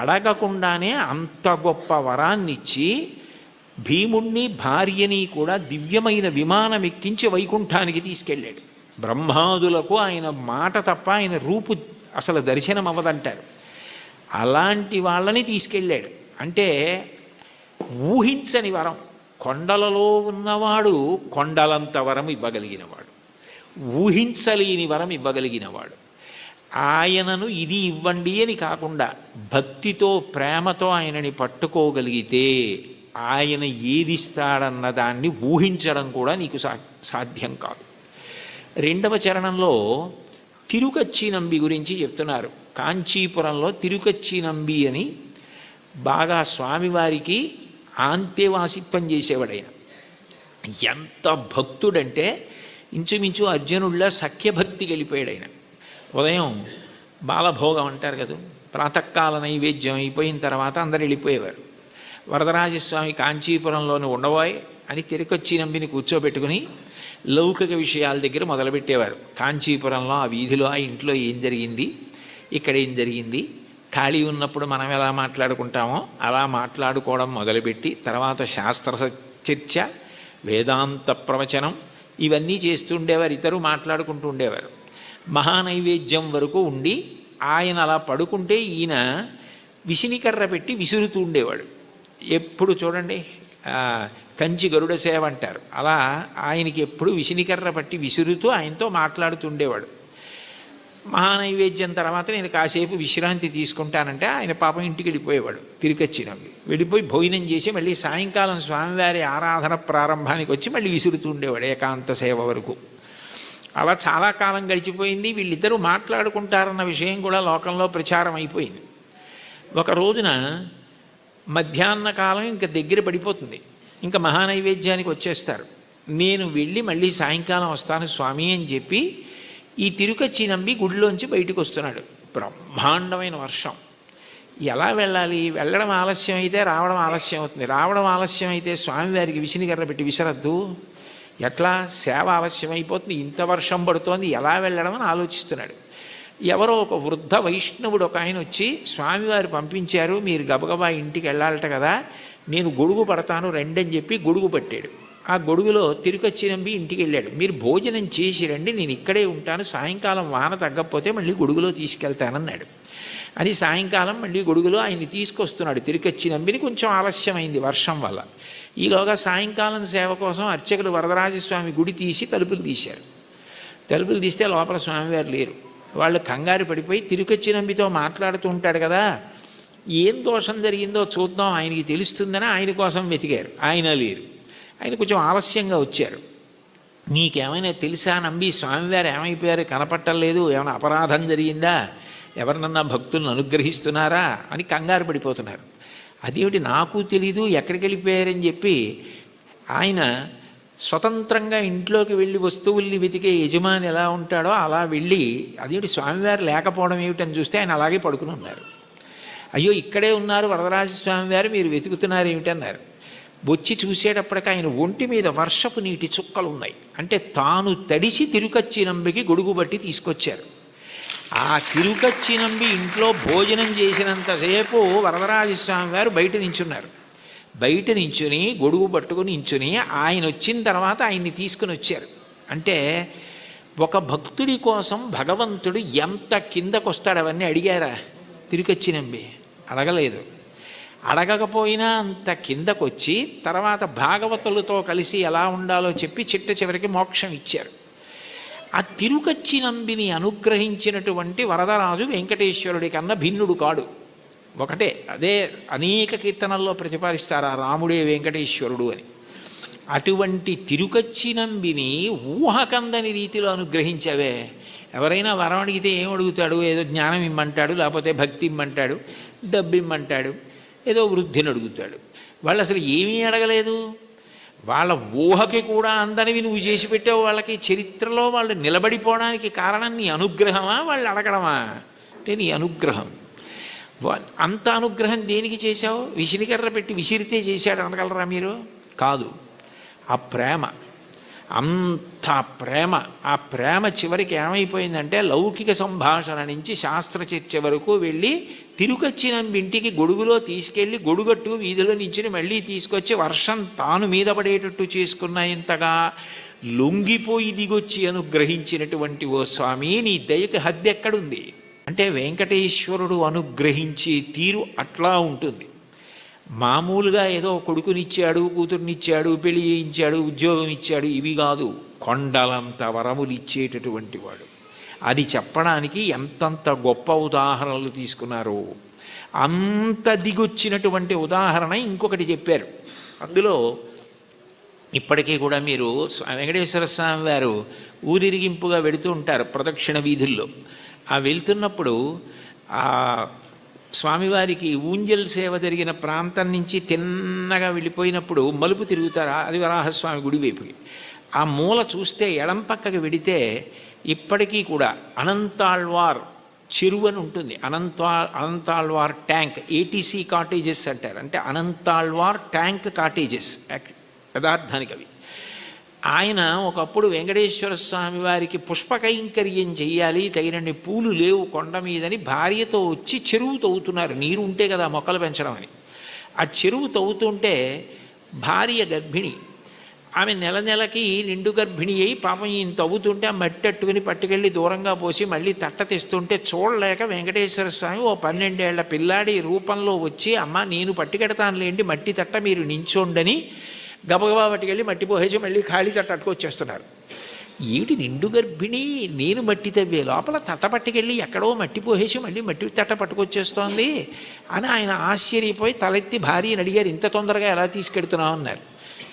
అడగకుండానే అంత గొప్ప వరాన్నిచ్చి భీముణ్ణి భార్యని కూడా దివ్యమైన విమానం ఎక్కించి వైకుంఠానికి తీసుకెళ్ళాడు. బ్రహ్మాదులకు ఆయన మాట తప్ప ఆయన రూపు అసలు దర్శనం అవ్వదంటారు. అలాంటి వాళ్ళని తీసుకెళ్ళాడు. అంటే ఊహించని వరం. కొండలలో ఉన్నవాడు కొండలంత వరం ఇవ్వగలిగినవాడు, ఊహించలేని వరం ఇవ్వగలిగినవాడు. ఆయనను ఇది ఇవ్వండి అని కాకుండా భక్తితో ప్రేమతో ఆయనని పట్టుకోగలిగితే ఆయన ఏదిస్తాడన్న దాన్ని ఊహించడం కూడా నీకు సాధ్యం కాదు. రెండవ చరణంలో తిరుకచ్చి నంబి గురించి చెప్తున్నారు. కాంచీపురంలో తిరుకచ్చి నంబి అని బాగా స్వామివారికి ఆంతేవాసిత్వం చేసేవాడు ఆయన. ఎంత భక్తుడంటే ఇంచుమించు అర్జునుడిలా సఖ్యభక్తికి వెళ్ళిపోయాడు ఆయన. ఉదయం బాలభోగం అంటారు కదా, ప్రాతకాల నైవేద్యం అయిపోయిన తర్వాత అందరు వెళ్ళిపోయేవారు. వరదరాజస్వామి కాంచీపురంలోని ఉండబోయ్ అని తిరుకొచ్చి నంబిని కూర్చోబెట్టుకుని లౌకిక విషయాల దగ్గర మొదలుపెట్టేవారు. కాంచీపురంలో ఆ వీధిలో ఆ ఇంట్లో ఏం జరిగింది, ఇక్కడ ఏం జరిగింది, ఖాళీ ఉన్నప్పుడు మనం ఎలా మాట్లాడుకుంటామో అలా మాట్లాడుకోవడం మొదలుపెట్టి తర్వాత శాస్త్ర చర్చ, వేదాంత ప్రవచనం ఇవన్నీ చేస్తూ ఉండేవారు. ఇద్దరు మాట్లాడుకుంటూ ఉండేవారు. మహానైవేద్యం వరకు ఉండి ఆయన అలా పడుకుంటే ఈయన విసినికర్ర పెట్టి విసురుతూ ఉండేవాడు. ఎప్పుడు చూడండి కంచి గరుడ సేవ అంటారు, అలా ఆయనకి ఎప్పుడు విసినికర్ర పట్టి విసురుతూ ఆయనతో మాట్లాడుతుండేవాడు. మహానైవేద్యం తర్వాత నేను కాసేపు విశ్రాంతి తీసుకుంటానంటే ఆయన పాపం ఇంటికి వెళ్ళిపోయేవాడు. తిరిగొచ్చినవి వెళ్ళిపోయి భోజనం చేసి మళ్ళీ సాయంకాలం స్వామివారి ఆరాధన ప్రారంభానికి వచ్చి మళ్ళీ విసురుతూ ఉండేవాడు ఏకాంత సేవ వరకు. అలా చాలా కాలం గడిచిపోయింది. వీళ్ళిద్దరూ మాట్లాడుకుంటారన్న విషయం కూడా లోకంలో ప్రచారం అయిపోయింది. ఒక రోజున మధ్యాహ్న కాలం ఇంకా దగ్గర పడిపోతుంది, ఇంకా మహానైవేద్యానికి వచ్చేస్తారు. నేను వెళ్ళి మళ్ళీ సాయంకాలం వస్తాను స్వామి అని చెప్పి ఈ తిరుకచ్చి నంబి గుడిలోంచి బయటకు వస్తున్నాడు. బ్రహ్మాండమైన వర్షం. ఎలా వెళ్ళాలి? వెళ్ళడం ఆలస్యం అయితే రావడం ఆలస్యం అవుతుంది. రావడం ఆలస్యం అయితే స్వామివారికి విసినికర్ర పెట్టి విసరద్దు, ఎట్లా సేవ ఆలస్యం అయిపోతుంది, ఇంత వర్షం పడుతోంది, ఎలా వెళ్ళడం అని ఆలోచిస్తున్నాడు. ఎవరో ఒక వృద్ధ వైష్ణవుడు ఒక ఆయన వచ్చి, స్వామివారు పంపించారు, మీరు గబగబా ఇంటికి వెళ్ళాలట కదా, నేను గొడుగు పడతాను రెండని చెప్పి గొడుగు పట్టాడు. ఆ గొడుగులో తిరుకచ్చి నంబి ఇంటికి వెళ్ళాడు. మీరు భోజనం చేసి రండి, నేను ఇక్కడే ఉంటాను, సాయంకాలం వాన తగ్గకపోతే మళ్ళీ గొడుగులో తీసుకెళ్తానన్నాడు. అని సాయంకాలం మళ్ళీ గొడుగులో ఆయన్ని తీసుకొస్తున్నాడు తిరుకచ్చి నంబిని. కొంచెం ఆలస్యమైంది వర్షం వల్ల. ఈలోగా సాయంకాలం సేవ కోసం అర్చకులు వరదరాజస్వామి గుడి తీసి తలుపులు తీశారు. తలుపులు తీస్తే లోపల స్వామివారు లేరు. వాళ్ళు కంగారు పడిపోయి తిరుకచ్చి నంబితో మాట్లాడుతూ ఉంటాడు కదా, ఏం దోషం జరిగిందో చూద్దాం ఆయనకి తెలుస్తుందని ఆయన కోసం వెతికారు. ఆయన లేరు. ఆయన కొంచెం ఆలస్యంగా వచ్చారు. నీకేమైనా తెలుసా నంబి, స్వామివారు ఏమైపోయారు, కనపట్టలేదు, ఏమైనా అపరాధం జరిగిందా, ఎవరినన్నా భక్తులను అనుగ్రహిస్తున్నారా అని కంగారు పడిపోతున్నారు. అదేమిటి నాకు తెలీదు, ఎక్కడికి వెళ్ళిపోయారని చెప్పి ఆయన స్వతంత్రంగా ఇంట్లోకి వెళ్ళి వస్తువుల్ని వెతికే యజమాని ఎలా ఉంటాడో అలా వెళ్ళి, అదేమిటి స్వామివారు లేకపోవడం ఏమిటని చూస్తే ఆయన అలాగే పడుకుని ఉన్నారు. అయ్యో ఇక్కడే ఉన్నారు వరదరాజస్వామివారు, మీరు వెతుకుతున్నారు ఏమిటన్నారు. వచ్చి చూసేటప్పటికి ఆయన ఒంటి మీద వర్షపు నీటి చుక్కలు ఉన్నాయి. అంటే తాను తడిసి తిరుకచ్చి నంబికి గొడుగు బట్టి తీసుకొచ్చారు. ఆ తిరుకచ్చి నంబి ఇంట్లో భోజనం చేసినంతసేపు వరదరాజస్వామి వారు బయట నించున్నారు. బయట నించుని గొడుగు పట్టుకుని నించుని ఆయన వచ్చిన తర్వాత ఆయన్ని తీసుకుని వచ్చారు. అంటే ఒక భక్తుడి కోసం భగవంతుడు ఎంత కిందకొస్తాడు అవన్నీ అడిగారా తిరుకచ్చి నంబి? అడగలేదు. అడగకపోయినా అంత కిందకొచ్చి తర్వాత భాగవతులతో కలిసి ఎలా ఉండాలో చెప్పి చిట్ట చివరికి మోక్షం ఇచ్చారు. ఆ తిరుకచ్చి నంబిని అనుగ్రహించినటువంటి వరదరాజు వెంకటేశ్వరుడి కన్నా భిన్నుడు కాడు. ఒకటే, అదే అనేక కీర్తనల్లో ప్రతిపాదిస్తారు ఆ రాముడే వెంకటేశ్వరుడు అని. అటువంటి తిరుకచ్చి నంబిని ఊహకందని రీతిలో అనుగ్రహించవే. ఎవరైనా వరం అడిగితే ఏం అడుగుతాడు? ఏదో జ్ఞానం ఇమ్మంటాడు, లేకపోతే భక్తి ఇమ్మంటాడు, డబ్బు ఇమ్మంటాడు, ఏదో వృద్ధిని అడుగుతాడు. వాళ్ళు అసలు ఏమీ అడగలేదు. వాళ్ళ ఊహకి కూడా అందనివి నువ్వు చేసి పెట్టావు. వాళ్ళకి చరిత్రలో వాళ్ళు నిలబడిపోవడానికి కారణం నీ అనుగ్రహమా, వాళ్ళు అడగడమా? అంటే నీ అనుగ్రహం. అంత అనుగ్రహం దేనికి చేశావు? విసినికర్ర పెట్టి విసిరితే చేశాడు అనగలరా మీరు? కాదు. ఆ ప్రేమ, అంత ప్రేమ. ఆ ప్రేమ చివరికి ఏమైపోయిందంటే లౌకిక సంభాషణ నుంచి శాస్త్ర చర్చ వరకు వెళ్ళి తిరుకచ్చి నంబి ఇంటికి గొడుగులో తీసుకెళ్ళి గొడుగట్టు వీధిలో నుంచి మళ్ళీ తీసుకొచ్చి వర్షం తాను మీద పడేటట్టు చేసుకున్న ఇంతగా లొంగిపోయి దిగొచ్చి అనుగ్రహించినటువంటి ఓ స్వామి, నీ దయకి హద్దు ఎక్కడుంది? అంటే వెంకటేశ్వరుడు అనుగ్రహించే తీరు అట్లా ఉంటుంది. మామూలుగా ఏదో కొడుకునిచ్చాడు, కూతుర్నిచ్చాడు, పెళ్లి చేయించాడు, ఉద్యోగం ఇచ్చాడు, ఇవి కాదు. కొండలంత వరములు ఇచ్చేటటువంటి వాడు. అది చెప్పడానికి ఎంతంత గొప్ప ఉదాహరణలు తీసుకున్నారు. అంత దిగొచ్చినటువంటి ఉదాహరణ ఇంకొకటి చెప్పారు. అందులో ఇప్పటికీ కూడా మీరు వెంకటేశ్వర స్వామి వారు ఊరిరిగింపుగా వెళుతూ ఉంటారు ప్రదక్షిణ వీధుల్లో. ఆ వెళ్తున్నప్పుడు ఆ స్వామివారికి ఊంజల్ సేవ జరిగిన ప్రాంతం నుంచి తిన్నగా వెళ్ళిపోయినప్పుడు మలుపు తిరుగుతారు అది వరాహస్వామి గుడి వైపుకి. ఆ మూల చూస్తే ఎడం పక్కకి వెడితే ఇప్పటికీ కూడా అనంతాళ్వార్ చెరువు అని ఉంటుంది. అనంతాళ్వార్ ట్యాంక్, ఏటీసీ కాటేజెస్ అంటారు. అంటే అనంతాళ్వార్ ట్యాంక్ కాటేజెస్ యథార్థానికి అవి. ఆయన ఒకప్పుడు వెంకటేశ్వర స్వామి వారికి పుష్పకైంకర్యం చెయ్యాలి, తగినన్ని పూలు లేవు కొండ మీదని భార్యతో వచ్చి చెరువు తవ్వుతున్నారు. నీరు ఉంటే కదా మొక్కలు పెంచడం అని. ఆ చెరువు తవ్వుతుంటే భార్య గర్భిణి, ఆమె నెల నెలకి నిండు గర్భిణి అయి పాపం ఈయన తవ్వుతుంటే ఆ మట్టి అట్టుకుని పట్టుకెళ్ళి దూరంగా పోసి మళ్ళీ తట్ట తెస్తుంటే చూడలేక వెంకటేశ్వర స్వామి ఓ 12 ఏళ్ల పిల్లాడి రూపంలో వచ్చి, అమ్మ నేను పట్టుకెడతానులేండి మట్టి తట్ట మీరు నించోండని గబగబా పట్టుకెళ్ళి మట్టి పోసేసి మళ్ళీ ఖాళీ తట్ట అట్టుకొచ్చేస్తున్నారు. ఏమిటి నిండు గర్భిణి, నేను మట్టి తవ్వే లోపల తట్ట పట్టుకెళ్ళి ఎక్కడో మట్టి పోసేసి మళ్ళీ మట్టి తట్ట పట్టుకొచ్చేస్తోంది అని ఆయన ఆశ్చర్యపోయి తలెత్తి భార్యని అడిగారు, ఇంత తొందరగా ఎలా తీసుకెడుతున్నావు అన్నారు.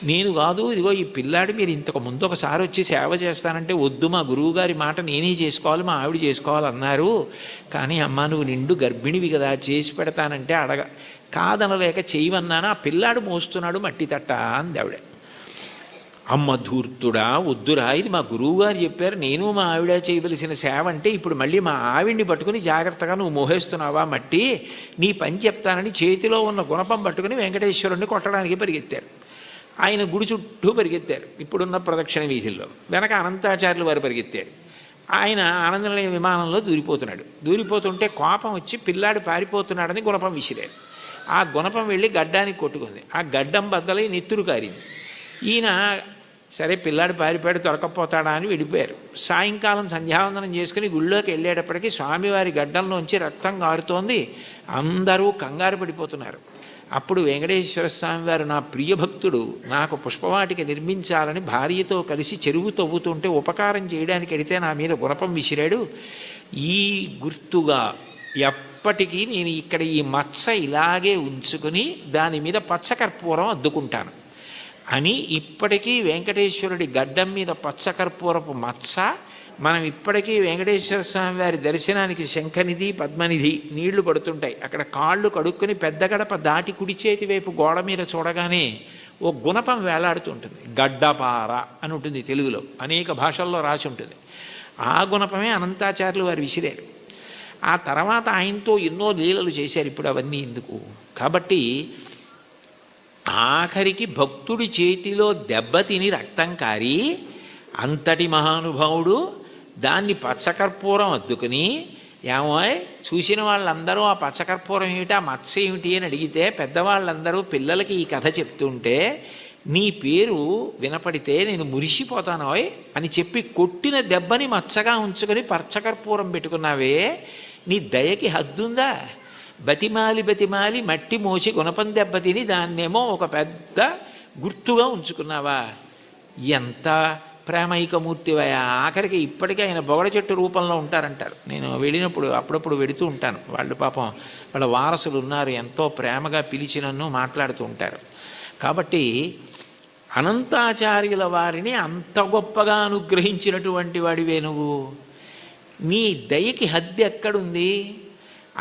నేను కాదు, ఇదిగో ఈ పిల్లాడు మీరు ఇంతకు ముందు ఒకసారి వచ్చి సేవ చేస్తానంటే వద్దు, మా గురువుగారి మాట నేనే చేసుకోవాలి, మా ఆవిడ చేసుకోవాలన్నారు. కానీ అమ్మ నువ్వు నిండు గర్భిణివి కదా, చేసి పెడతానంటే కాదనలేక చేయమన్నాను, ఆ పిల్లాడు మోస్తున్నాడు మట్టి తట్ట అంది ఆవిడ. అమ్మ ధూర్తుడా, వద్దురా, ఇది మా గురువుగారు చెప్పారు, నేను మా ఆవిడ చేయవలసిన సేవ అంటే ఇప్పుడు మళ్ళీ మా ఆవిడ్ని పట్టుకుని జాగ్రత్తగా నువ్వు మోహేస్తున్నావా మట్టి, నీ పని చెప్తానని చేతిలో ఉన్న గుణపం పట్టుకుని వెంకటేశ్వరుణ్ణి కొట్టడానికి పరిగెత్తారు. ఆయన గుడి చుట్టూ పరిగెత్తారు, ఇప్పుడున్న ప్రదక్షిణ వీధుల్లో. వెనక అనంతాచార్యులు వారు పరిగెత్తారు. ఆయన ఆనందనిలయ విమానంలో దూరిపోతుంటే కోపం వచ్చి పిల్లాడు పారిపోతున్నాడని గుణపం విసిరారు. ఆ గుణపం వెళ్ళి గడ్డానికి కొట్టుకుంది. ఆ గడ్డం బద్దలై నెత్తురు కారింది. ఈయన సరే పిల్లాడు పారిపోయాడు, దొరకపోతాడా అని వెళ్ళిపోయారు. సాయంకాలం సంధ్యావందనం చేసుకుని గుళ్ళోకి వెళ్ళేటప్పటికీ స్వామివారి గడ్డంలోంచి రక్తం కారుతోంది. అందరూ కంగారు పడిపోతున్నారు. అప్పుడు వెంకటేశ్వర స్వామి వారు, నా ప్రియభక్తుడు నాకు పుష్పవాటిక నిర్మించాలని భార్యతో కలిసి చెరువు తవ్వుతుంటే ఉపకారం చేయడానికి వెడితే నా మీద గుణపం విసిరాడు. ఈ గుర్తుగా ఎప్పటికీ నేను ఇక్కడ ఈ మచ్చ ఇలాగే ఉంచుకుని దాని మీద పచ్చకర్పూరం అద్దుకుంటాను అని ఇప్పటికీ వెంకటేశ్వరుడి గడ్డం మీద పచ్చకర్పూరపు మచ్చ. మనం ఇప్పటికీ వెంకటేశ్వర స్వామి వారి దర్శనానికి శంఖనిధి పద్మనిధి నీళ్లు పడుతుంటాయి. అక్కడ కాళ్ళు కడుక్కొని పెద్ద గడప దాటి కుడి చేతి వైపు గోడ మీద చూడగానే ఓ గుణపం వేలాడుతుంటుంది. గడ్డపార అని ఉంటుంది తెలుగులో, అనేక భాషల్లో రాసి ఉంటుంది. ఆ గుణపమే అనంతాచార్యులు వారు విసిరారు. ఆ తర్వాత ఆయనతో ఎన్నో లీలలు చేశారు. ఇప్పుడు అవన్నీ ఎందుకు? కాబట్టి ఆఖరికి భక్తుడి చేతిలో దెబ్బతిని రక్తం కారి అంతటి మహానుభావుడు దాన్ని పచ్చకర్పూరం అద్దుకుని, ఏమో చూసిన వాళ్ళందరూ ఆ పచ్చకర్పూరం ఏమిటి, ఆ మత్స ఏమిటి అని అడిగితే పెద్దవాళ్ళందరూ పిల్లలకి ఈ కథ చెప్తుంటే నీ పేరు వినపడితే నేను మురిసిపోతానోయ్ అని చెప్పి కొట్టిన దెబ్బని మచ్చగా ఉంచుకొని పచ్చకర్పూరం పెట్టుకున్నావే, నీ దయకి హద్దుందా? బతిమాలి మట్టి మోసి గుణపం దెబ్బతిని దాన్నేమో ఒక పెద్ద గుర్తుగా ఉంచుకున్నావా? ఎంత ప్రేమైకమూర్తివయా! ఆఖరికి ఇప్పటికీ ఆయన బొగడ చెట్టు రూపంలో ఉంటారంటారు. నేను వెళ్ళినప్పుడు అప్పుడప్పుడు వెడుతూ ఉంటాను. వాళ్ళు పాపం వాళ్ళ వారసులు ఉన్నారు, ఎంతో ప్రేమగా పిలిచి నన్ను మాట్లాడుతూ ఉంటారు. కాబట్టి అనంతాచార్యుల వారిని అంత గొప్పగా అనుగ్రహించినటువంటి వాడివే నువ్వు. నీ దయకి హద్దు ఎక్కడుంది?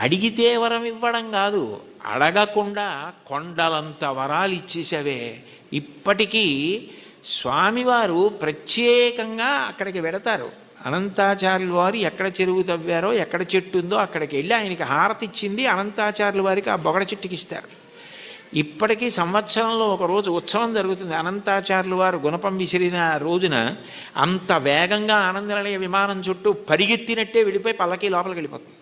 అడిగితే వరం ఇవ్వడం కాదు, అడగకుండా కొండలంత వరాలు ఇచ్చేసావే. ఇప్పటికీ స్వామివారు ప్రత్యేకంగా అక్కడికి వెడతారు. అనంతాచార్యుల వారు ఎక్కడ చెరువు తవ్వారో, ఎక్కడ చెట్టు ఉందో అక్కడికి వెళ్ళి ఆయనకి హారతి ఇచ్చింది అనంతాచార్యుల వారికి ఆ బొగడ చెట్టుకి ఇస్తారు. ఇప్పటికీ సంవత్సరంలో ఒకరోజు ఉత్సవం జరుగుతుంది. అనంతాచార్యుల వారు గుణపం విసిరిన రోజున అంత వేగంగా ఆనందనిలయ విమానం చుట్టూ పరిగెత్తినట్టే వెళ్ళిపోయి పల్లకి లోపలికి వెళ్ళిపోతుంది.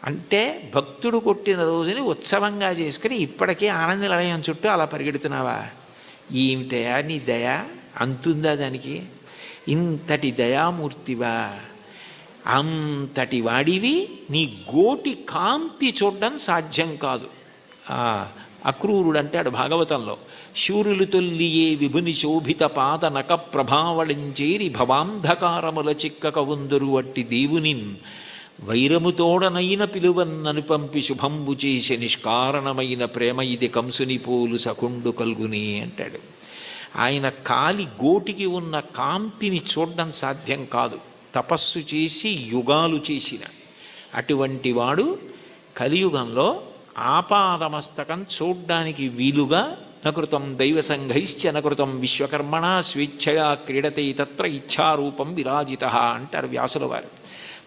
అంటే భక్తుడు కొట్టిన రోజుని ఉత్సవంగా చేసుకుని ఇప్పటికీ ఆనందనిలయం చుట్టూ అలా పరిగెడుతున్నావా? ఏమిటయా నీ దయ? అంతుందా దానికి? ఇంతటి దయామూర్తివా, అంతటి వాడివి, నీ గోటి కాంతి చూడడం సాధ్యం కాదు. అక్రూరుడు అంటాడు భాగవతంలో, శూరులు తొల్లియే విభుని శోభిత పాద నక ప్రభావళంచేరి భవాంధకారముల చిక్కక ఉందరు అట్టి దేవునిన్ వైరముతోడనైన పిలువన్నను పంపి శుభంబు చేసి నిష్కారణమైన ప్రేమ ఇది కంసుని పోలు సకుండు కల్గుని అంటాడు. ఆయన కాలి గోటికి ఉన్న కాంతిని చూడడం సాధ్యం కాదు. తపస్సు చేసి యుగాలు చేసిన అటువంటి వాడు కలియుగంలో ఆపాదమస్తకం చూడ్డానికి వీలుగా నకృతం దైవసంఘైశ్చ నకృతం విశ్వకర్మణ స్వేచ్ఛయా క్రీడతే తత్ర ఇచ్ఛారూపం విరాజిత అంటారు వ్యాసుల వారు.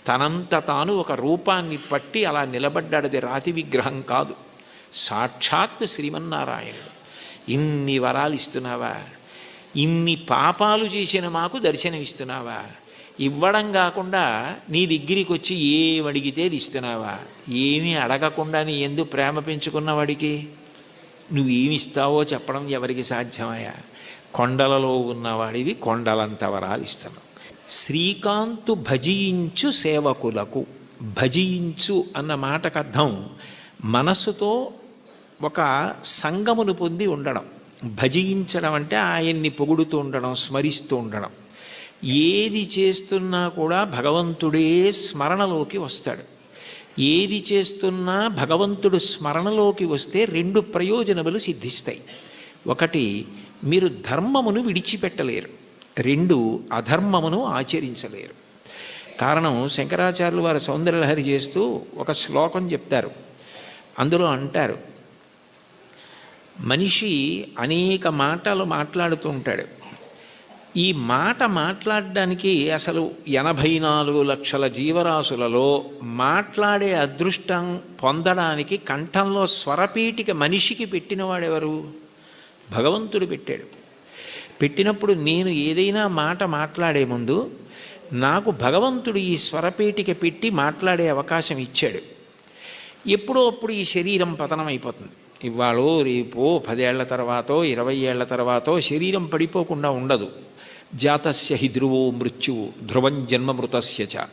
తనంత తాను ఒక రూపాన్ని పట్టి అలా నిలబడ్డాడది రాతి విగ్రహం కాదు, సాక్షాత్ శ్రీమన్నారాయణుడు. ఇన్ని వరాలు ఇస్తున్నావా? ఇన్ని పాపాలు చేసిన మాకు దర్శనమిస్తున్నావా? ఇవ్వడం కాకుండా నీ దగ్గరికి వచ్చి ఏమడిగితే అది ఇస్తున్నావా? ఏమీ అడగకుండా నీ ఎందు ప్రేమ పెంచుకున్న వాడికి నువ్వేమిస్తావో చెప్పడం ఎవరికి సాధ్యమయ్యా? కొండలలో ఉన్నవాడివి కొండలంత వరాలు ఇస్తున్నావు. శ్రీకాంతు భజించు సేవకులకు. భజించు అన్న మాటకు అర్థం మనస్సుతో ఒక సంగమును పొంది ఉండడం. భజించడం అంటే ఆయన్ని పొగుడుతూ ఉండడం, స్మరిస్తూ ఉండడం. ఏది చేస్తున్నా కూడా భగవంతుడే స్మరణలోకి వస్తాడు. ఏది చేస్తున్నా భగవంతుడు స్మరణలోకి వస్తే 2 ప్రయోజనములు సిద్ధిస్తాయి. ఒకటి, మీరు ధర్మమును విడిచిపెట్టలేరు. 2, అధర్మమును ఆచరించలేరు. కారణం, శంకరాచార్యులు వారు సౌందర్యలహరి చేస్తూ ఒక శ్లోకం చెప్తారు. అందులో అంటారు, మనిషి అనేక మాటలు మాట్లాడుతూ ఉంటాడు. ఈ మాట మాట్లాడడానికి అసలు 84 లక్షల జీవరాశులలో మాట్లాడే అదృష్టం పొందడానికి కంఠంలో స్వరపీఠిక మనిషికి పెట్టినవాడెవరు? భగవంతుడు పెట్టాడు. పెట్టినప్పుడు నేను ఏదైనా మాట మాట్లాడే ముందు నాకు భగవంతుడు ఈ స్వరపీఠిక పెట్టి మాట్లాడే అవకాశం ఇచ్చాడు. ఎప్పుడో అప్పుడు ఈ శరీరం పతనం అయిపోతుంది. ఇవాళో రేపో 10 ఏళ్ల తర్వాతో 20 ఏళ్ల తర్వాతో శరీరం పడిపోకుండా ఉండదు. జాతస్య హి ధ్రువో మృత్యువు ధ్రువం జన్మమృతస్య చ.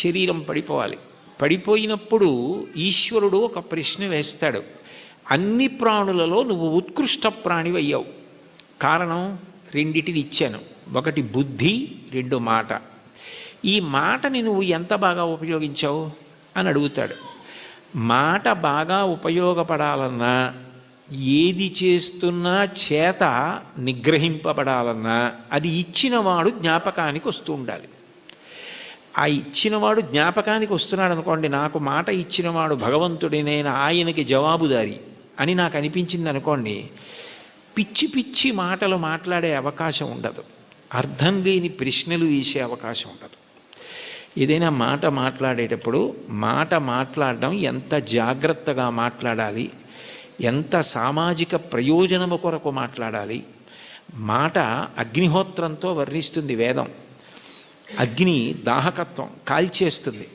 శరీరం పడిపోవాలి. పడిపోయినప్పుడు ఈశ్వరుడు ఒక ప్రశ్న వేస్తాడు. అన్ని ప్రాణులలో నువ్వు ఉత్కృష్ట ప్రాణివయ్యావు. కారణం, 2 ఇచ్చాను. ఒకటి బుద్ధి, 2 మాట. ఈ మాటని నువ్వు ఎంత బాగా ఉపయోగించావు అని అడుగుతాడు. మాట బాగా ఉపయోగపడాలన్నా, ఏది చేస్తున్నా చేత నిగ్రహింపబడాలన్నా అది ఇచ్చినవాడు జ్ఞాపకానికి వస్తూ ఉండాలి. ఆ ఇచ్చినవాడు జ్ఞాపకానికి వస్తున్నాడు అనుకోండి, నాకు మాట ఇచ్చినవాడు భగవంతుడి, నేను ఆయనకి జవాబుదారి అని నాకు అనిపించింది అనుకోండి, పిచ్చి పిచ్చి మాటలు మాట్లాడే అవకాశం ఉండదు. అర్థం లేని ప్రశ్నలు వేసే అవకాశం ఉండదు. ఏదైనా మాట మాట్లాడేటప్పుడు మాట మాట్లాడడం ఎంత జాగ్రత్తగా మాట్లాడాలి, ఎంత సామాజిక ప్రయోజనము కొరకు మాట్లాడాలి. మాట అగ్నిహోత్రంతో వర్ణిస్తుంది వేదం. అగ్ని దాహకత్వం కాల్చేస్తుంది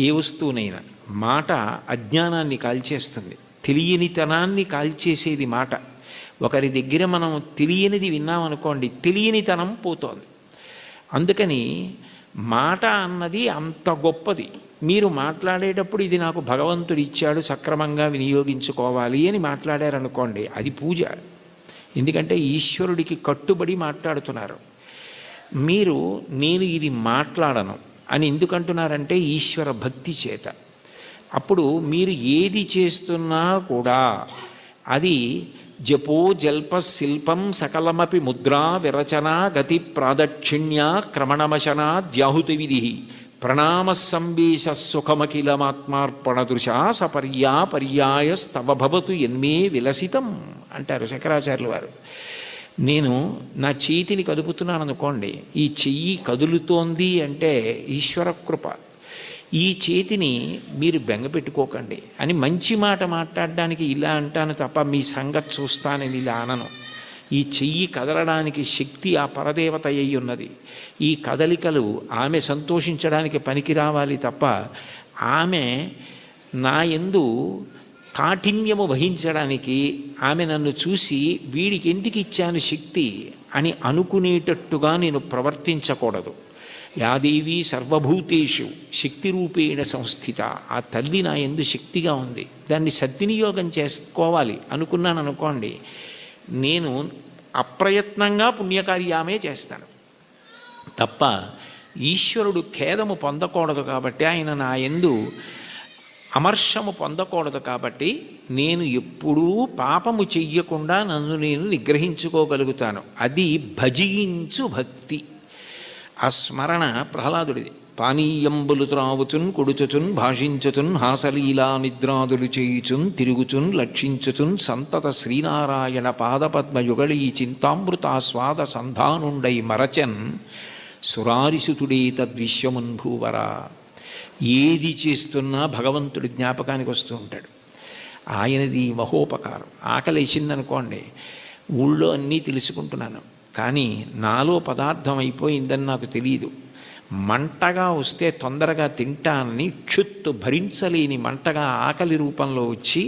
ఏ వస్తువునైనా. మాట అజ్ఞానాన్ని కాల్చేస్తుంది, తెలియనితనాన్ని కాల్చేసేది మాట. ఒకరి దగ్గర మనం తెలియనిది విన్నామనుకోండి, తెలియనితనం పోతోంది. అందుకని మాట అన్నది అంత గొప్పది. మీరు మాట్లాడేటప్పుడు ఇది నాకు భగవంతుడు ఇచ్చాడు, సక్రమంగా వినియోగించుకోవాలి అని మాట్లాడారనుకోండి, అది పూజ. ఎందుకంటే ఈశ్వరుడికి కట్టుబడి మాట్లాడుతున్నారు. మీరు నేను ఇది మాట్లాడను అని ఎందుకంటున్నారంటే ఈశ్వర భక్తి చేత. అప్పుడు మీరు ఏది చేస్తున్నా కూడా అది జపో జల్ప శిల్పం సకలమపి ముద్రా విరచన గతి ప్రాదక్షిణ్య క్రమణమశన ద్యాహుతి విధి ప్రణామ సంవేశ సుఖమఖిలమాత్మార్పణదృశా సపర్యాయ స్తవ భవతు ఎన్మే విలసితం అంటారు శంకరాచార్యుల వారు. నేను నా చేతిని కదుపుతున్నాను అనుకోండి, ఈ చెయ్యి కదులుతోంది అంటే ఈశ్వర కృప. ఈ చేతిని మీరు బెంగపెట్టుకోకండి అని మంచి మాట మాట్లాడడానికి ఇలా అంటాను తప్ప మీ సంగతి చూస్తానని ఇలా అనను. ఈ చెయ్యి కదలడానికి శక్తి ఆ పరదేవత అయి ఉన్నది. ఈ కదలికలు ఆమె సంతోషించడానికి పనికి రావాలి తప్ప ఆమె నా యందు కాఠిన్యము వహించడానికి, ఆమె నన్ను చూసి వీడికి ఎందుకు ఇచ్చాను శక్తి అని అనుకునేటట్టుగా నేను ప్రవర్తించకూడదు. యాదేవి సర్వభూతేషు శక్తి రూపేణ సంస్థిత. ఆ తల్లి నా యందు శక్తిగా ఉంది, దాన్ని సద్వినియోగం చేసుకోవాలి అనుకున్నాను అనుకోండి, నేను అప్రయత్నంగా పుణ్యకార్యామే చేస్తాను తప్ప ఈశ్వరుడు ఖేదము పొందకూడదు. కాబట్టి ఆయన నా యందు అమర్షము పొందకూడదు. కాబట్టి నేను ఎప్పుడూ పాపము చెయ్యకుండా నన్ను నేను నిగ్రహించుకోగలుగుతాను. అది భజించు భక్తి. ఆ స్మరణ ప్రహ్లాదుడిది. పానీయంబులు త్రావుచున్ కొడుచుచున్ భాషించుచున్ హాసలీలా నిద్రాదులు చేయుచున్ తిరుగుచున్ లక్షించుచున్ సంతత శ్రీనారాయణ పాదపద్మయుగళీ చింతామృతాస్వాద సంధానుండై మరచన్ సురారిసుతుడే తద్విశ్వమున్ భూవరా. ఏది చేస్తున్నా భగవంతుడి జ్ఞాపకానికి వస్తూ ఉంటాడు. ఆయనది మహోపకారం. ఆకలి వేసిందనుకోండి, ఊళ్ళో అన్నీ తెలుసుకుంటున్నాను, కానీ నాలో పదార్థం అయిపోయిందని నాకు తెలియదు. మంటగా వస్తే తొందరగా తింటానని క్షుత్తు భరించలేని మంటగా ఆకలి రూపంలో వచ్చి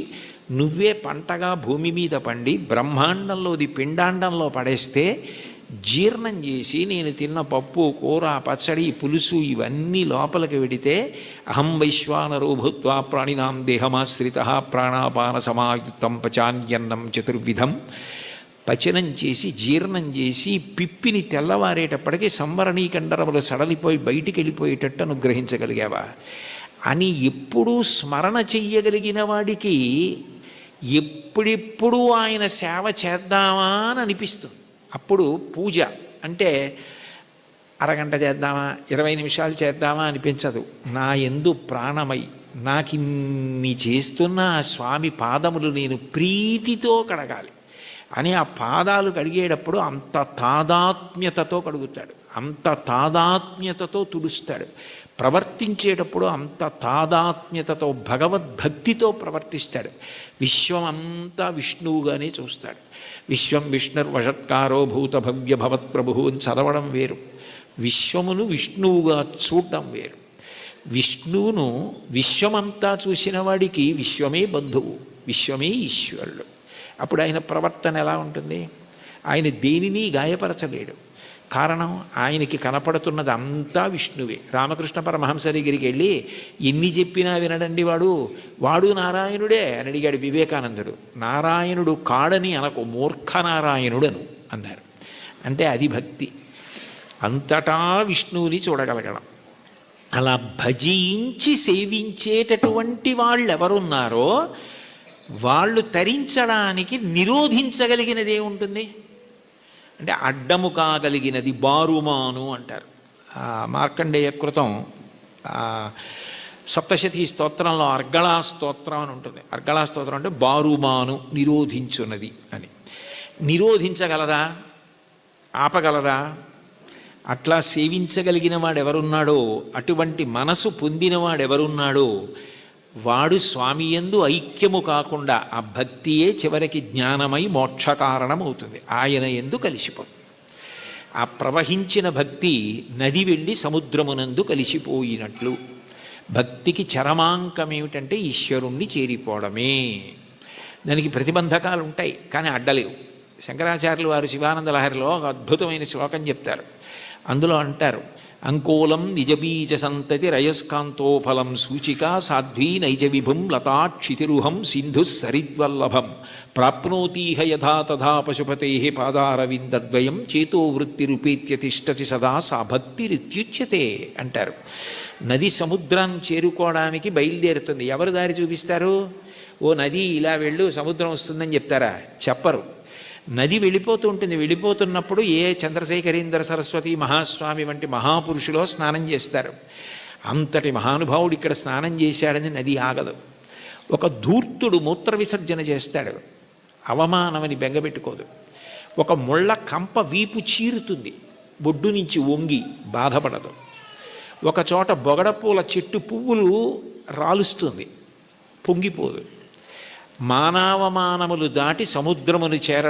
నువ్వే పంటగా భూమి మీద పండి బ్రహ్మాండంలోది పిండాండంలో పడేస్తే జీర్ణం చేసి నేను తిన్న పప్పు కూర పచ్చడి పులుసు ఇవన్నీ లోపలికి వెడితే అహం వైశ్వానరో భూత్వా ప్రాణినాం దేహమాశ్రిత ప్రాణాపాన సమాయుక్తం పచాన్యన్నం చతుర్విధం పచనం చేసి జీర్ణం చేసి పిప్పిని తెల్లవారేటప్పటికీ సంవరణీకండరములు సడలిపోయి బయటికి వెళ్ళిపోయేటట్టు అనుగ్రహించగలిగావా అని ఎప్పుడూ స్మరణ చెయ్యగలిగిన వాడికి ఎప్పుడెప్పుడు ఆయన సేవ చేద్దామా అని అనిపిస్తుంది. అప్పుడు పూజ అంటే అరగంట చేద్దామా 20 నిమిషాలు చేద్దామా అనిపించదు. నా యందు ప్రాణమై నాకిన్ని చేస్తున్న ఆ స్వామి పాదములు నేను ప్రీతితో కడగాలి అని ఆ పాదాలు కడిగేటప్పుడు అంత తాదాత్మ్యతతో కడుగుతాడు, అంత తాదాత్మ్యతతో తుడుస్తాడు. ప్రవర్తించేటప్పుడు అంత తాదాత్మ్యతతో భగవద్భక్తితో ప్రవర్తిస్తాడు. విశ్వమంతా విష్ణువుగానే చూస్తాడు. విశ్వం విష్ణుర్వషత్కారో భూత భవ్య భవత్ప్రభు అని చదవడం వేరు, విశ్వమును విష్ణువుగా చూడడం వేరు. విష్ణువును విశ్వమంతా చూసిన వాడికి విశ్వమే బంధువు, విశ్వమే ఈశ్వరుడు. అప్పుడు ఆయన ప్రవర్తన ఎలా ఉంటుంది? ఆయన దేనిని గాయపరచలేడు. కారణం ఆయనకి కనపడుతున్నది అంతా విష్ణువే. రామకృష్ణ పరమహంస దగ్గరికి వెళ్ళి ఎన్ని చెప్పినా వినడండి వాడు నారాయణుడే అని అడిగాడు వివేకానందుడు. నారాయణుడు కాడని అనకు, మూర్ఖ నారాయణుడు అన్నారు. అంటే అది భక్తి, అంతటా విష్ణువుని చూడగలగడం. అలా భజించి సేవించేటటువంటి వాళ్ళు ఎవరున్నారో వాళ్ళు తరించడానికి నిరోధించగలిగినది ఏముంటుంది అంటే అడ్డము కాగలిగినది బారుమాను అంటారు. మార్కండేయ కృతం సప్తశతి స్తోత్రంలో అర్గళా స్తోత్రం అని ఉంటుంది. అర్గళా స్తోత్రం అంటే బారుమాను నిరోధించున్నది అని. నిరోధించగలదా? ఆపగలదా? అట్లా సేవించగలిగిన వాడెవరున్నాడో, అటువంటి మనసు పొందినవాడెవరున్నాడో వాడు స్వామి యందు ఐక్యము కాకుండా ఆ భక్తియే చివరికి జ్ఞానమై మోక్షకారణం అవుతుంది, ఆయన యందు కలిసిపోతుంది. ఆ ప్రవహించిన భక్తి నది వెళ్ళి సముద్రమునందు కలిసిపోయినట్లు. భక్తికి చరమాంకం ఏమిటంటే ఈశ్వరుణ్ణి చేరిపోవడమే. దానికి ప్రతిబంధకాలు ఉంటాయి కానీ అడ్డలేవు. శంకరాచార్యులు వారు శివానంద లహరిలో ఒక అద్భుతమైన శ్లోకం చెప్తారు. అందులో అంటారు, అంకోలం నిజబీజ సంతతి రయస్కాంతోఫలం సూచికా సాధ్వీ నైజ విభుం లతాక్షితిరుహం సింధు సరిద్వల్లభం ప్రాప్నోతీహ యథా తథా పశుపతే పాదారవిందద్వయం చేతో వృత్తిరుపేత్య తిష్టతి సదా సా భక్తిరిత్యుచ్యతే అంటారు. నది సముద్రాన్ని చేరుకోవడానికి బయలుదేరుతుంది. ఎవరు దారి చూపిస్తారు? ఓ నది ఇలా వెళ్ళు సముద్రం వస్తుందని చెప్తారా? చెప్పరు. నది వెళ్ళిపోతూ ఉంటుంది. వెళ్ళిపోతున్నప్పుడు ఏ చంద్రశేఖరేంద్ర సరస్వతి మహాస్వామి వంటి మహాపురుషులో స్నానం చేస్తారు. అంతటి మహానుభావుడు ఇక్కడ స్నానం చేశాడని నది ఆగదు. ఒక ధూర్తుడు మూత్ర విసర్జన చేస్తాడు, అవమానమని బెంగపెట్టుకోదు. ఒక ముళ్ళ కంప వీపు చీరుతుంది, బొడ్డు నుంచి వంగి బాధపడదు. ఒక చోట బొగడపూల చెట్టు పువ్వులు రాలుస్తుంది, పొంగిపోదు. మానవమానములు దాటి సముద్రమును చేర